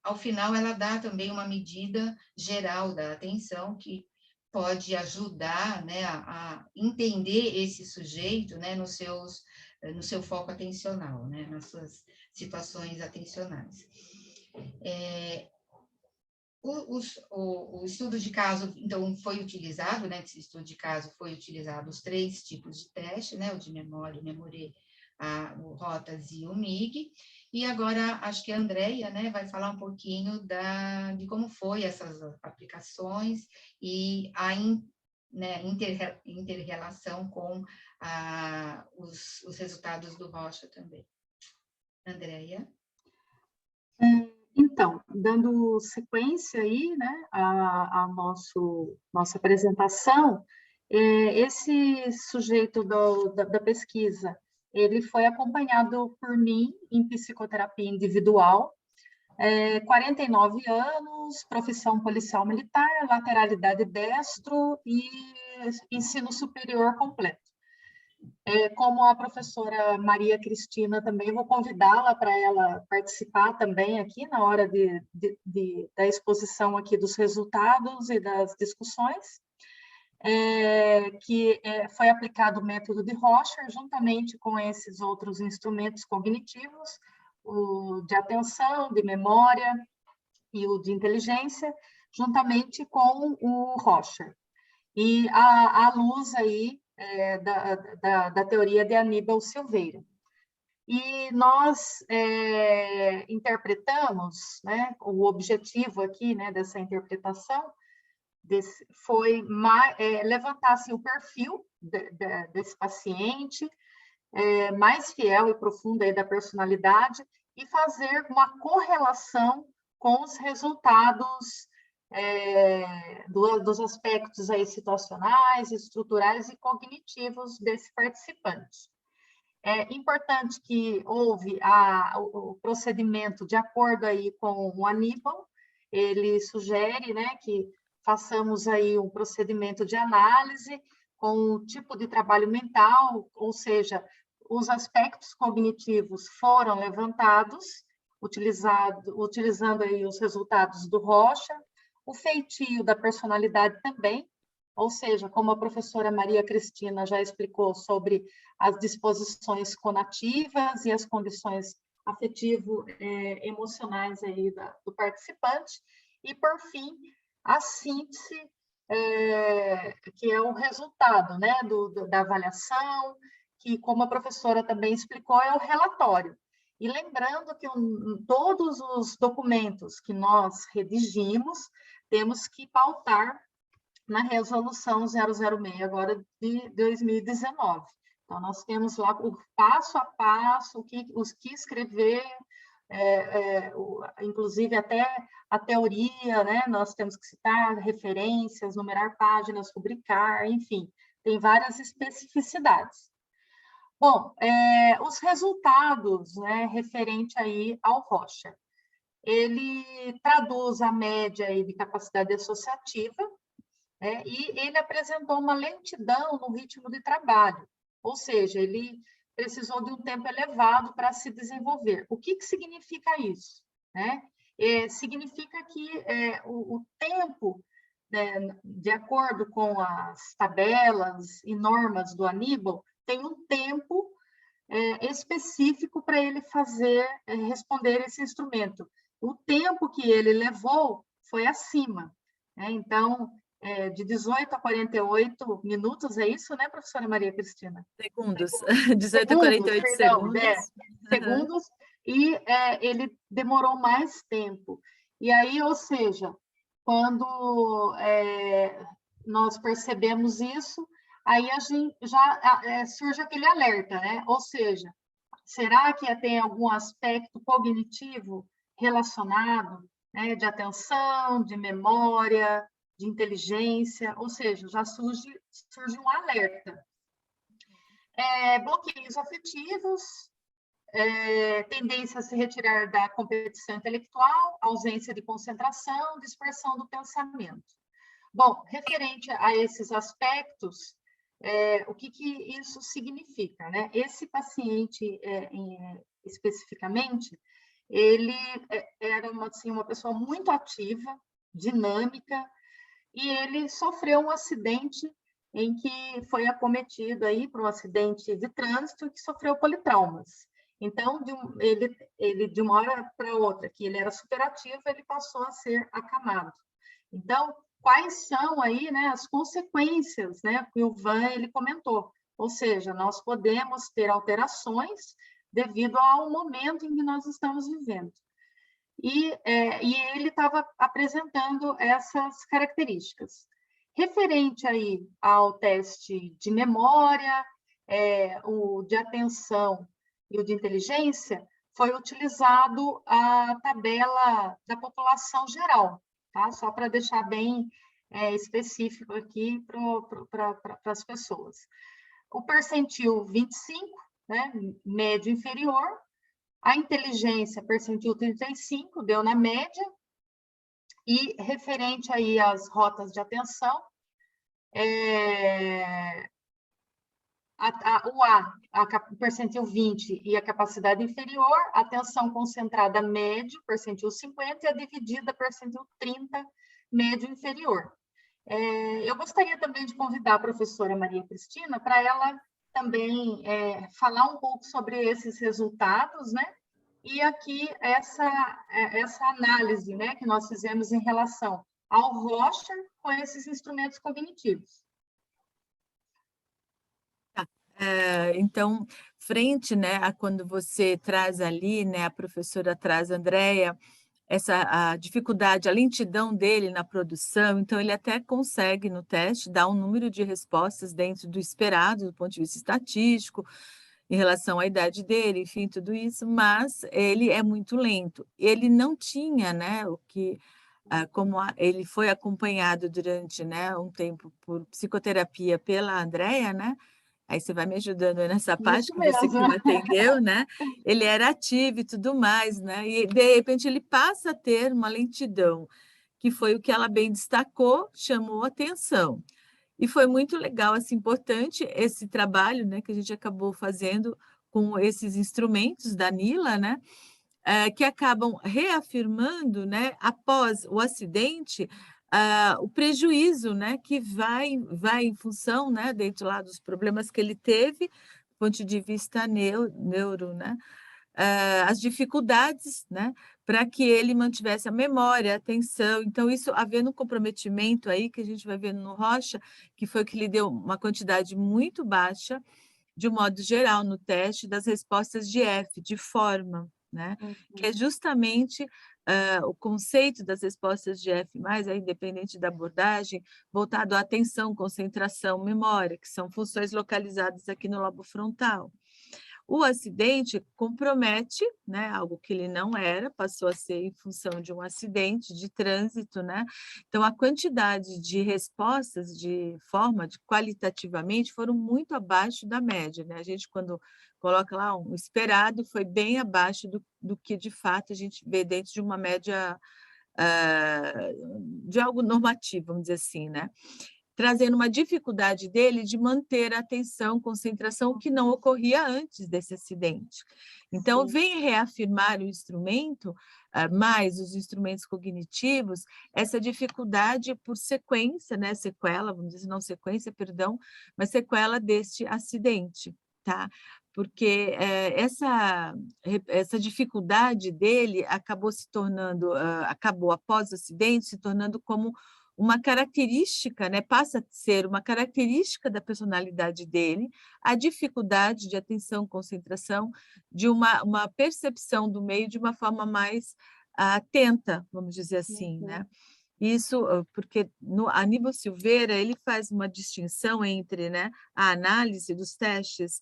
ao final, ela dá também uma medida geral da atenção, que pode ajudar, né, a entender esse sujeito, né, no seu foco atencional, né, nas suas situações atencionais. O estudo de caso, então, foi utilizado, né, nesse estudo de caso foi utilizado os 3 tipos de teste, né, o de memória, o Memorê, o Rotas e o MIG, e agora acho que a Andreia, né, vai falar um pouquinho de como foi essas aplicações e a inter-relação com os resultados do Rocha também. Andréia. Então, dando sequência aí, né, a nossa apresentação, esse sujeito da pesquisa, ele foi acompanhado por mim em psicoterapia individual, 49 anos, profissão policial militar, lateralidade destro e ensino superior completo. Como a professora Maria Cristina também, vou convidá-la para ela participar também aqui na hora da exposição aqui dos resultados e das discussões, foi aplicado o método de Roscher, juntamente com esses outros instrumentos cognitivos, o de atenção, de memória e o de inteligência, juntamente com o Roscher. E à luz aí da teoria de Aníbal Silveira. E nós interpretamos, né, o objetivo aqui, né, dessa interpretação foi levantar assim, o perfil desse paciente, mais fiel e profundo aí da personalidade, e fazer uma correlação com os resultados dos aspectos aí situacionais, estruturais e cognitivos desse participante. É importante que houve o procedimento de acordo aí com o Aníbal, ele sugere, né, que façamos aí um procedimento de análise com o tipo de trabalho mental, ou seja, os aspectos cognitivos foram levantados, utilizando aí os resultados do Roscher, o feitio da personalidade também, ou seja, como a professora Maria Cristina já explicou sobre as disposições conativas e as condições afetivo-emocionais aí do participante, e, por fim, a síntese, que é o resultado, né, da avaliação, que, como a professora também explicou, é o relatório. E lembrando que todos os documentos que nós redigimos, temos que pautar na resolução 006, agora de 2019. Então, nós temos lá o passo a passo, o que escrever, inclusive até a teoria, né? Nós temos que citar referências, numerar páginas, rubricar, enfim, tem várias especificidades. Bom, os resultados, né, referente aí ao Roscher, ele traduz a média aí de capacidade associativa, e ele apresentou uma lentidão no ritmo de trabalho, ou seja, ele precisou de um tempo elevado para se desenvolver. O que significa isso? Significa que o tempo, né, de acordo com as tabelas e normas do Aníbal, tem um tempo específico para ele responder esse instrumento. O tempo que ele levou foi acima, né? Então, de 18 a 48 minutos, é isso, né, professora Maria Cristina? Segundos, 18 a 48 segundos. Segundos, e ele demorou mais tempo. E aí, ou seja, quando nós percebemos isso, aí a gente já surge aquele alerta, né? Ou seja, será que tem algum aspecto cognitivo relacionado, né, de atenção, de memória, de inteligência? Ou seja, já surge um alerta. Bloqueios afetivos, tendência a se retirar da competição intelectual, ausência de concentração, dispersão do pensamento. Bom, referente a esses aspectos, o que isso significa, né? Esse paciente, especificamente, ele era uma pessoa muito ativa, dinâmica, e ele sofreu um acidente em que foi acometido aí por um acidente de trânsito que sofreu politraumas. Então, ele de uma hora para outra, que ele era superativo, ele passou a ser acamado. Então, quais são aí, né, as consequências, né, que o Van ele comentou? Ou seja, nós podemos ter alterações devido ao momento em que nós estamos vivendo. E ele estava apresentando essas características. Referente aí ao teste de memória, o de atenção e o de inteligência, foi utilizado a tabela da população geral, tá? Só para deixar bem específico aqui para as pessoas. O percentil 25, né, médio inferior, a inteligência percentil 35, deu na média, e referente aí às rotas de atenção, o percentil 20 e a capacidade inferior, atenção concentrada médio, percentil 50, e a dividida, percentil 30, médio inferior. Eu gostaria também de convidar a professora Maria Cristina para ela também falar um pouco sobre esses resultados, né? E aqui essa análise, né, que nós fizemos em relação ao Rocha com esses instrumentos cognitivos. Então, frente, né, a quando você traz ali, né, a professora traz, Andréia, a dificuldade, a lentidão dele na produção, então ele até consegue no teste dar um número de respostas dentro do esperado, do ponto de vista estatístico, em relação à idade dele, enfim, tudo isso, mas ele é muito lento. Ele não tinha, né, ele foi acompanhado durante, né, um tempo por psicoterapia pela Andréia, né? Aí você vai me ajudando aí nessa parte, Isso que você que mesmo. me atendeu, né? Ele era ativo e tudo mais, né? E, de repente, ele passa a ter uma lentidão, que foi o que ela bem destacou, chamou atenção. E foi muito legal, assim, importante esse trabalho, né, que a gente acabou fazendo com esses instrumentos da Nila, né? Que acabam reafirmando, né, após o acidente, o prejuízo, né, que vai em função, né, dentro lá dos problemas que ele teve, do ponto de vista neuro, né, as dificuldades, né, para que ele mantivesse a memória, a atenção. Então, isso havendo um comprometimento aí, que a gente vai ver no Rocha, que foi que lhe deu uma quantidade muito baixa, de um modo geral, no teste, das respostas de F, de forma, né? Que é justamente o conceito das respostas de F+, independente da abordagem, voltado à atenção, concentração, memória, que são funções localizadas aqui no lobo frontal. O acidente compromete, né, algo que ele não era, passou a ser em função de um acidente de trânsito, né? Então, a quantidade de respostas de forma, qualitativamente, foram muito abaixo da média, né? A gente, quando coloca lá um esperado, foi bem abaixo do que, de fato, a gente vê dentro de uma média de algo normativo, vamos dizer assim, né? Trazendo uma dificuldade dele de manter a atenção, concentração, o que não ocorria antes desse acidente. Então, vem reafirmar o instrumento, mais os instrumentos cognitivos, essa dificuldade por sequência, né, sequela, vamos dizer, não sequência, perdão, mas sequela deste acidente, tá? Porque essa dificuldade dele acabou se tornando, acabou após o acidente, se tornando como uma característica, né, passa a ser uma característica da personalidade dele, a dificuldade de atenção, concentração, de uma percepção do meio de uma forma mais atenta, vamos dizer assim, né? Isso porque no Aníbal Silveira ele faz uma distinção entre, né, a análise dos testes,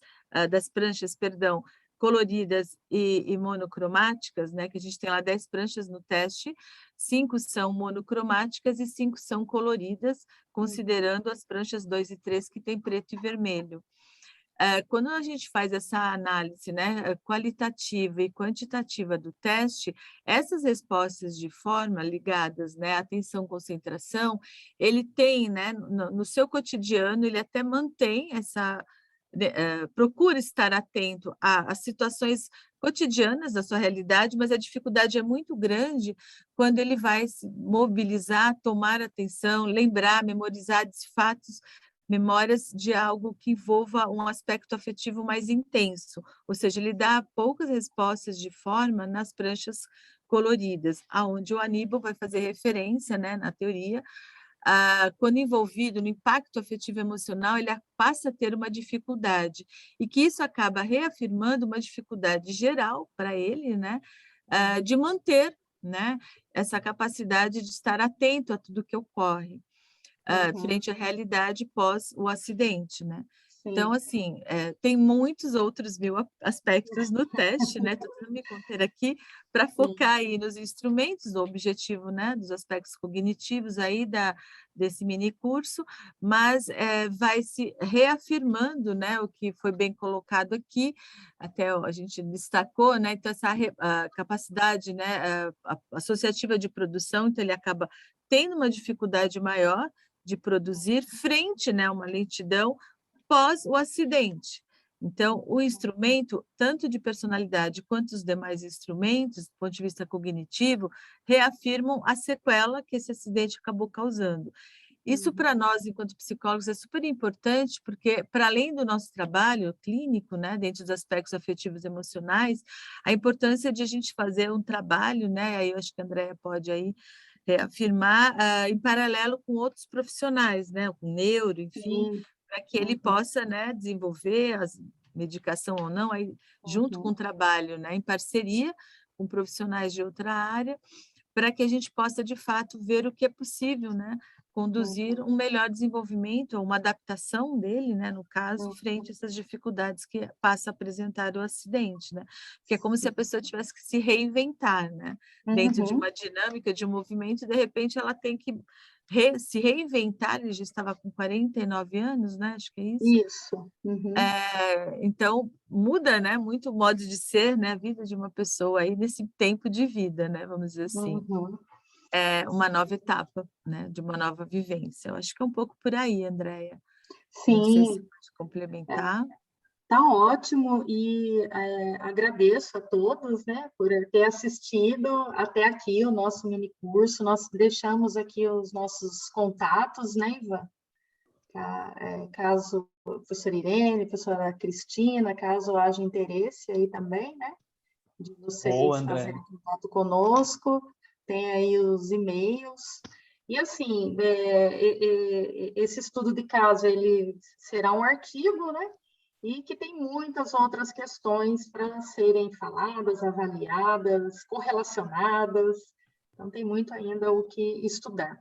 das pranchas, perdão, coloridas e monocromáticas, né, que a gente tem lá 10 pranchas no teste, 5 são monocromáticas e 5 são coloridas, considerando as pranchas 2 e 3 que tem preto e vermelho. Quando a gente faz essa análise, né, qualitativa e quantitativa do teste, essas respostas de forma ligadas, né, atenção, concentração, ele tem, né, no seu cotidiano, ele até mantém procura estar atento às situações cotidianas da sua realidade, mas a dificuldade é muito grande quando ele vai se mobilizar, tomar atenção, lembrar, memorizar fatos, memórias de algo que envolva um aspecto afetivo mais intenso, ou seja, ele dá poucas respostas de forma nas pranchas coloridas, aonde o Aníbal vai fazer referência, né, na teoria, quando envolvido no impacto afetivo emocional, ele passa a ter uma dificuldade, e que isso acaba reafirmando uma dificuldade geral para ele, né, de manter, né, essa capacidade de estar atento a tudo que ocorre, frente à realidade pós o acidente, né? Então, assim, tem muitos outros 1000 aspectos no teste, né? Estou tentando me conter aqui para focar aí nos instrumentos, o objetivo, né, dos aspectos cognitivos aí desse mini curso, mas vai se reafirmando, né, o que foi bem colocado aqui, até a gente destacou, né? Então, essa a capacidade, né, associativa de produção, então ele acaba tendo uma dificuldade maior de produzir frente, né, a uma lentidão pós o acidente. Então, o instrumento, tanto de personalidade quanto os demais instrumentos, do ponto de vista cognitivo, reafirmam a sequela que esse acidente acabou causando. Isso, para nós, enquanto psicólogos, é super importante, porque, para além do nosso trabalho clínico, né, dentro dos aspectos afetivos e emocionais, a importância de a gente fazer um trabalho, né, aí eu acho que a Andrea pode aí reafirmar, em paralelo com outros profissionais, né, com neuro, enfim, para que ele possa, né, desenvolver a medicação ou não, aí, junto com o trabalho, né, em parceria com profissionais de outra área, para que a gente possa, de fato, ver o que é possível, né, conduzir um melhor desenvolvimento, ou uma adaptação dele, né, no caso, frente a essas dificuldades que passa a apresentar o acidente, né? Porque é como se a pessoa tivesse que se reinventar, né? Dentro de uma dinâmica, de um movimento, e de repente ela tem que se reinventar, ele já estava com 49 anos, né? Acho que é isso. Isso. Então, muda, né, muito o modo de ser, né, a vida de uma pessoa aí nesse tempo de vida, né, vamos dizer assim. É uma nova etapa, né, de uma nova vivência. Eu acho que é um pouco por aí, Andrea. Não sei se Sim, pode complementar. tá ótimo e agradeço a todos, né, por ter assistido até aqui o nosso mini curso. Nós deixamos aqui os nossos contatos, né, Ivan? Caso a professora Irene, a professora Cristina, caso haja interesse aí também, né, de vocês fazerem contato conosco, tem aí os e-mails. E, assim, esse estudo de caso, ele será um artigo, né, e que tem muitas outras questões para serem faladas, avaliadas, correlacionadas, então tem muito ainda o que estudar.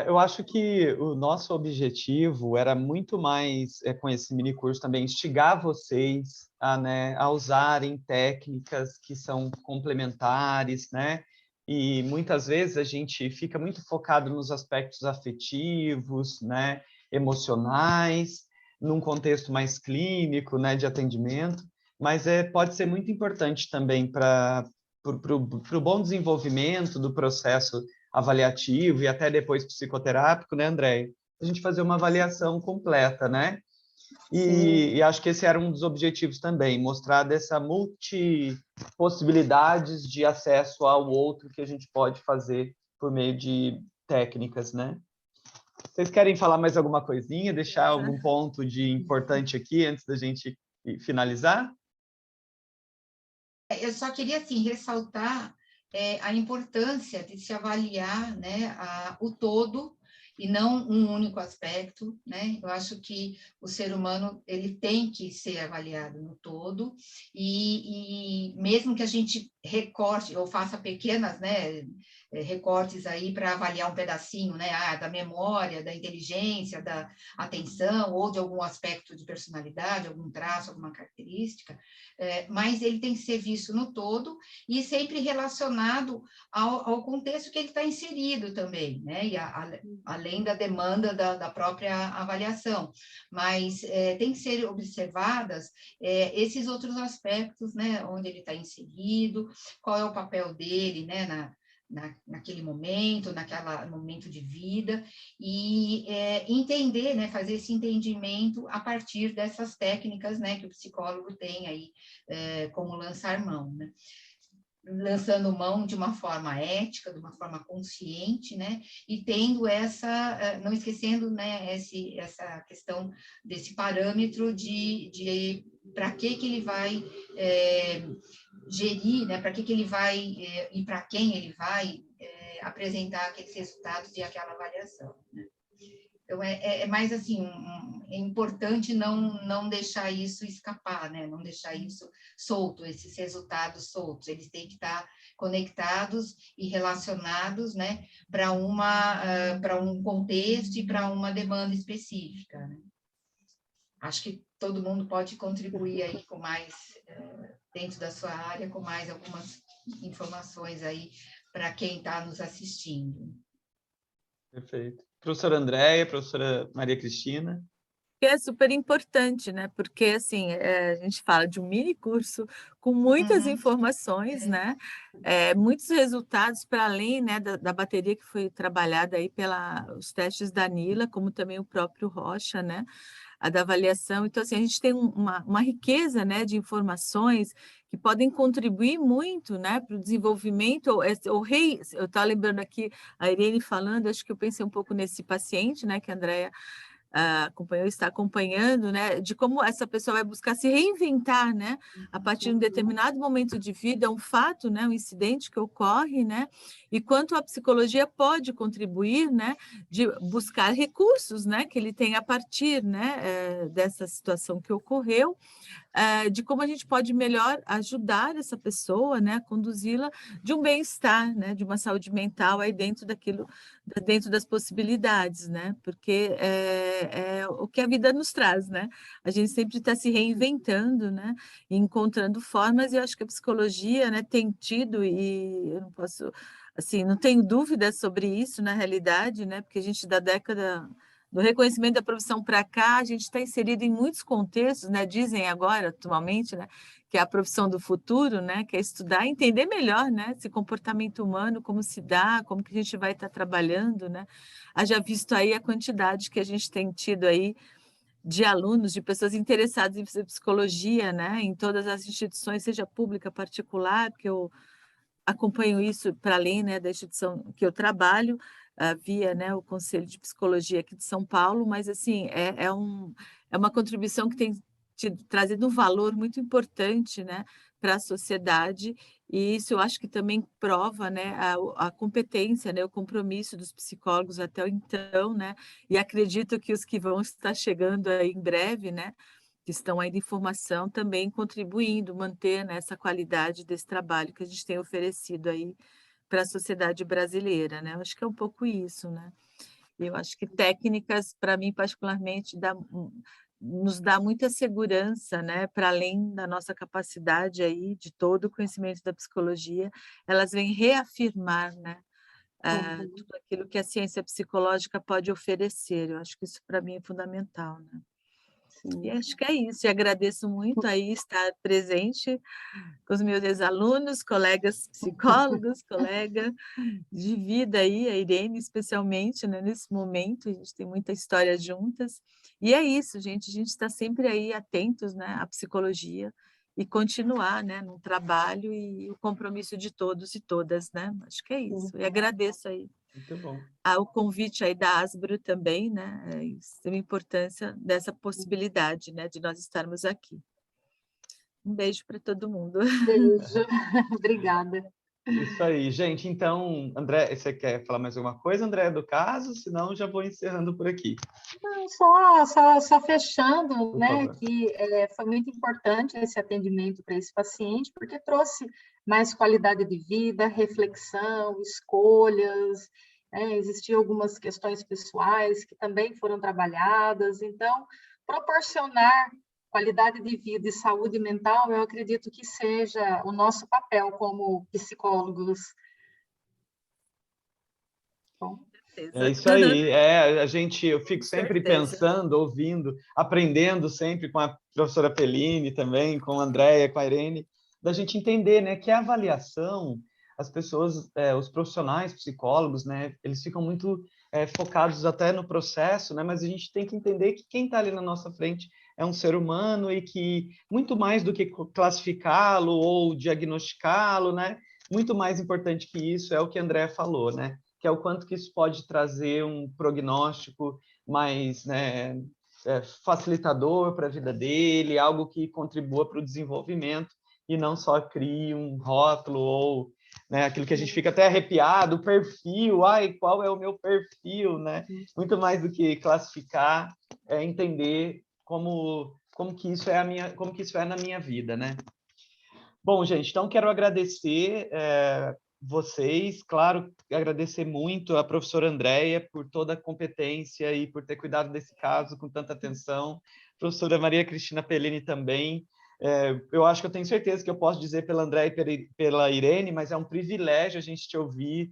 Eu acho que o nosso objetivo era muito mais, com esse mini curso também, instigar vocês né, a usarem técnicas que são complementares, né? E muitas vezes a gente fica muito focado nos aspectos afetivos, né, emocionais, num contexto mais clínico, né, de atendimento, mas pode ser muito importante também para o bom desenvolvimento do processo avaliativo e até depois psicoterápico, né, Andréia? A gente fazer uma avaliação completa, né? E acho que esse era um dos objetivos também, mostrar dessa multipossibilidades de acesso ao outro que a gente pode fazer por meio de técnicas, né? Vocês querem falar mais alguma coisinha, deixar algum ponto de importante aqui antes da gente finalizar? Eu só queria, assim, ressaltar a importância de se avaliar, né, o todo e não um único aspecto, né? Eu acho que o ser humano ele tem que ser avaliado no todo e mesmo que a gente recorte ou faça pequenas, né, recortes aí para avaliar um pedacinho, né, da memória, da inteligência, da atenção ou de algum aspecto de personalidade, algum traço, alguma característica, mas ele tem que ser visto no todo e sempre relacionado ao contexto que ele está inserido também, né? E além da demanda da própria avaliação, mas tem que ser observadas esses outros aspectos, né? Onde ele está inserido, qual é o papel dele, né? Naquele momento, naquele momento de vida, e entender, né, fazer esse entendimento a partir dessas técnicas, né, que o psicólogo tem aí como lançar mão, né? Lançando mão de uma forma ética, de uma forma consciente, né, e tendo não esquecendo, né, essa questão desse parâmetro de para que ele vai gerir, né, para que ele vai e para quem ele vai apresentar aqueles resultados e aquela avaliação, né? Então, é mais assim, é importante não deixar isso escapar, né? Não deixar isso solto, esses resultados soltos. Eles têm que estar conectados e relacionados, né? Para um contexto e para uma demanda específica, né? Acho que todo mundo pode contribuir aí com mais, dentro da sua área, com mais algumas informações aí para quem está nos assistindo. Perfeito. Professora Andréia, professora Maria Cristina. Que é super importante, né? Porque assim, a gente fala de um mini curso com muitas informações, né? Muitos resultados para além, né, da bateria que foi trabalhada aí pelos testes da Nila, como também o próprio Rocha, né? A da avaliação. Então, assim, a gente tem uma riqueza, né, de informações que podem contribuir muito, né, para o desenvolvimento. Eu estava lembrando aqui a Irene falando, acho que eu pensei um pouco nesse paciente, né, que a Andréia acompanhou, está acompanhando, né, de como essa pessoa vai buscar se reinventar, né, a partir de um determinado momento de vida, um fato, né, um incidente que ocorre, né, e quanto a psicologia pode contribuir, né, de buscar recursos, né, que ele tem a partir, né, dessa situação que ocorreu, de como a gente pode melhor ajudar essa pessoa, né, conduzi-la de um bem-estar, né, de uma saúde mental aí dentro dentro das possibilidades, né, porque é o que a vida nos traz, né, a gente sempre está se reinventando, né, e encontrando formas, e eu acho que a psicologia, né, tem tido, e eu não posso, assim, não tenho dúvidas sobre isso na realidade, né, porque a gente da década do reconhecimento da profissão para cá, a gente está inserido em muitos contextos, né? Dizem agora, atualmente, né, que é a profissão do futuro, né, que é estudar e entender melhor, né, esse comportamento humano, como se dá, como que a gente vai estar trabalhando, né? Haja visto aí a quantidade que a gente tem tido aí de alunos, de pessoas interessadas em psicologia, né, em todas as instituições, seja pública, particular, porque eu acompanho isso para além, né, da instituição que eu trabalho, via, né, o Conselho de Psicologia aqui de São Paulo, mas assim, é uma contribuição que tem trazido um valor muito importante, né, para a sociedade, e isso eu acho que também prova, né, a competência, né, o compromisso dos psicólogos até então, né, e acredito que os que vão estar chegando aí em breve, né, que estão aí de formação também contribuindo, manter, né, essa qualidade desse trabalho que a gente tem oferecido aí para a sociedade brasileira, né? Eu acho que é um pouco isso, né? Eu acho que técnicas, para mim, particularmente, nos dá muita segurança, né? Para além da nossa capacidade aí, de todo o conhecimento da psicologia, elas vêm reafirmar, né? Tudo aquilo que a ciência psicológica pode oferecer. Eu acho que isso, para mim, é fundamental, né? Sim. E acho que é isso, e agradeço muito aí estar presente com os meus ex-alunos, colegas psicólogos, colega de vida aí, a Irene especialmente, né, nesse momento, a gente tem muita história juntas, e é isso, gente, a gente está sempre aí atentos, né, à psicologia, e continuar, né, no trabalho e o compromisso de todos e todas, né, acho que é isso, e agradeço aí. Muito bom. O convite aí da Asbro também, né, a importância dessa possibilidade, né, de nós estarmos aqui. Um beijo para todo mundo. Beijo, obrigada. Isso aí, gente. Então, André, você quer falar mais alguma coisa, André, do caso? Senão, já vou encerrando por aqui. Não, só fechando, Por né, favor. que foi muito importante esse atendimento para esse paciente, porque trouxe mais qualidade de vida, reflexão, escolhas, né, existiam algumas questões pessoais que também foram trabalhadas, então, proporcionar qualidade de vida e saúde mental, eu acredito que seja o nosso papel como psicólogos. Bom, É isso aí. Eu fico sempre Certeza. pensando, ouvindo, aprendendo sempre com a professora Pellini também, com a Andréia, com a Irene, da gente entender, né, que a avaliação, as pessoas, os profissionais, psicólogos, né, eles ficam muito focados até no processo, né, mas a gente tem que entender que quem está ali na nossa frente é um ser humano e que, muito mais do que classificá-lo ou diagnosticá-lo, né, muito mais importante que isso é o que a Andréia falou, né, que é o quanto que isso pode trazer um prognóstico mais, né, facilitador para a vida dele, algo que contribua para o desenvolvimento e não só crie um rótulo ou, né, aquilo que a gente fica até arrepiado, o perfil, qual é o meu perfil, né? Muito mais do que classificar, é entender como que isso é na minha vida, né? Bom, gente, então quero agradecer vocês, claro, agradecer muito a professora Andréia por toda a competência e por ter cuidado desse caso com tanta atenção, professora Maria Cristina Pellini também. Eu acho que eu tenho certeza que eu posso dizer pela André e pela Irene, mas é um privilégio a gente te ouvir.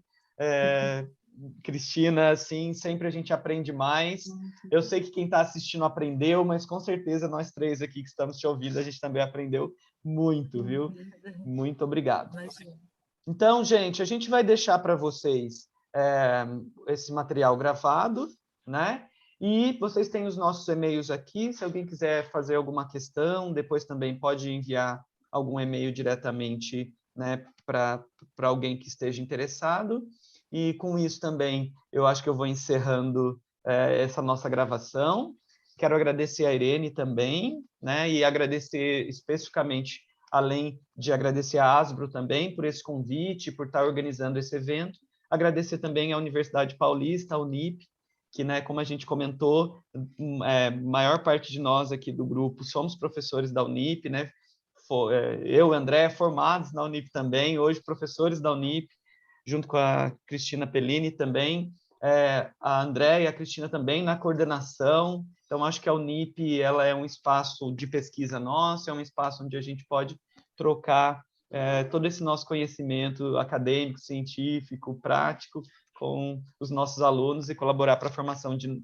Cristina, assim, sempre a gente aprende mais. Eu sei que quem está assistindo aprendeu, mas com certeza nós três aqui que estamos te ouvindo, a gente também aprendeu muito, viu? Muito obrigado. Então, gente, a gente vai deixar para vocês esse material gravado, né? E vocês têm os nossos e-mails aqui. Se alguém quiser fazer alguma questão, depois também pode enviar algum e-mail diretamente, né, para alguém que esteja interessado. E com isso também, eu acho que eu vou encerrando essa nossa gravação. Quero agradecer a Irene também, né, e agradecer especificamente, além de agradecer a Asbro também por esse convite, por estar organizando esse evento, agradecer também à Universidade Paulista, à Unip, que, né, como a gente comentou, maior parte de nós aqui do grupo somos professores da Unip, né? Eu, André, formados na Unip também, hoje professores da Unip, junto com a Cristina Pellini também, a André e a Cristina também na coordenação. Então, acho que a Unip ela é um espaço de pesquisa nosso, é um espaço onde a gente pode trocar todo esse nosso conhecimento acadêmico, científico, prático, com os nossos alunos e colaborar para a formação de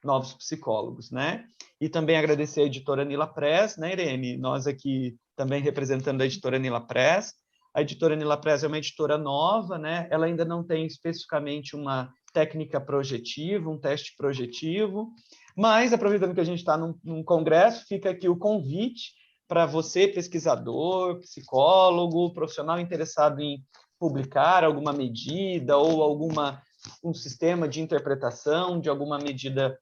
novos psicólogos, né? E também agradecer a editora Nila Press, né, Irene? Nós aqui também representando a editora Nila Press. A editora Nila Press é uma editora nova, né? Ela ainda não tem especificamente uma técnica projetiva, um teste projetivo, mas, aproveitando que a gente está num congresso, fica aqui o convite para você, pesquisador, psicólogo, profissional interessado em publicar alguma medida ou um sistema de interpretação de alguma medida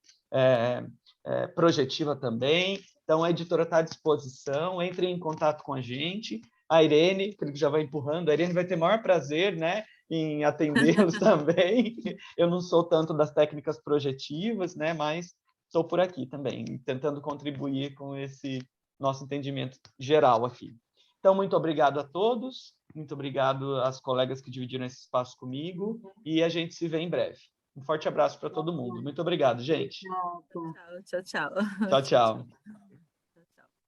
projetiva também. Então, a editora está à disposição, entre em contato com a gente. A Irene, que já vai empurrando, a Irene vai ter maior prazer, né, em atendê-los também. Eu não sou tanto das técnicas projetivas, né, mas estou por aqui também, tentando contribuir com esse nosso entendimento geral aqui. Então, muito obrigado a todos, muito obrigado às colegas que dividiram esse espaço comigo, e a gente se vê em breve. Um forte abraço para todo mundo. Muito obrigado, gente. Tchau, tchau. Tchau, tchau.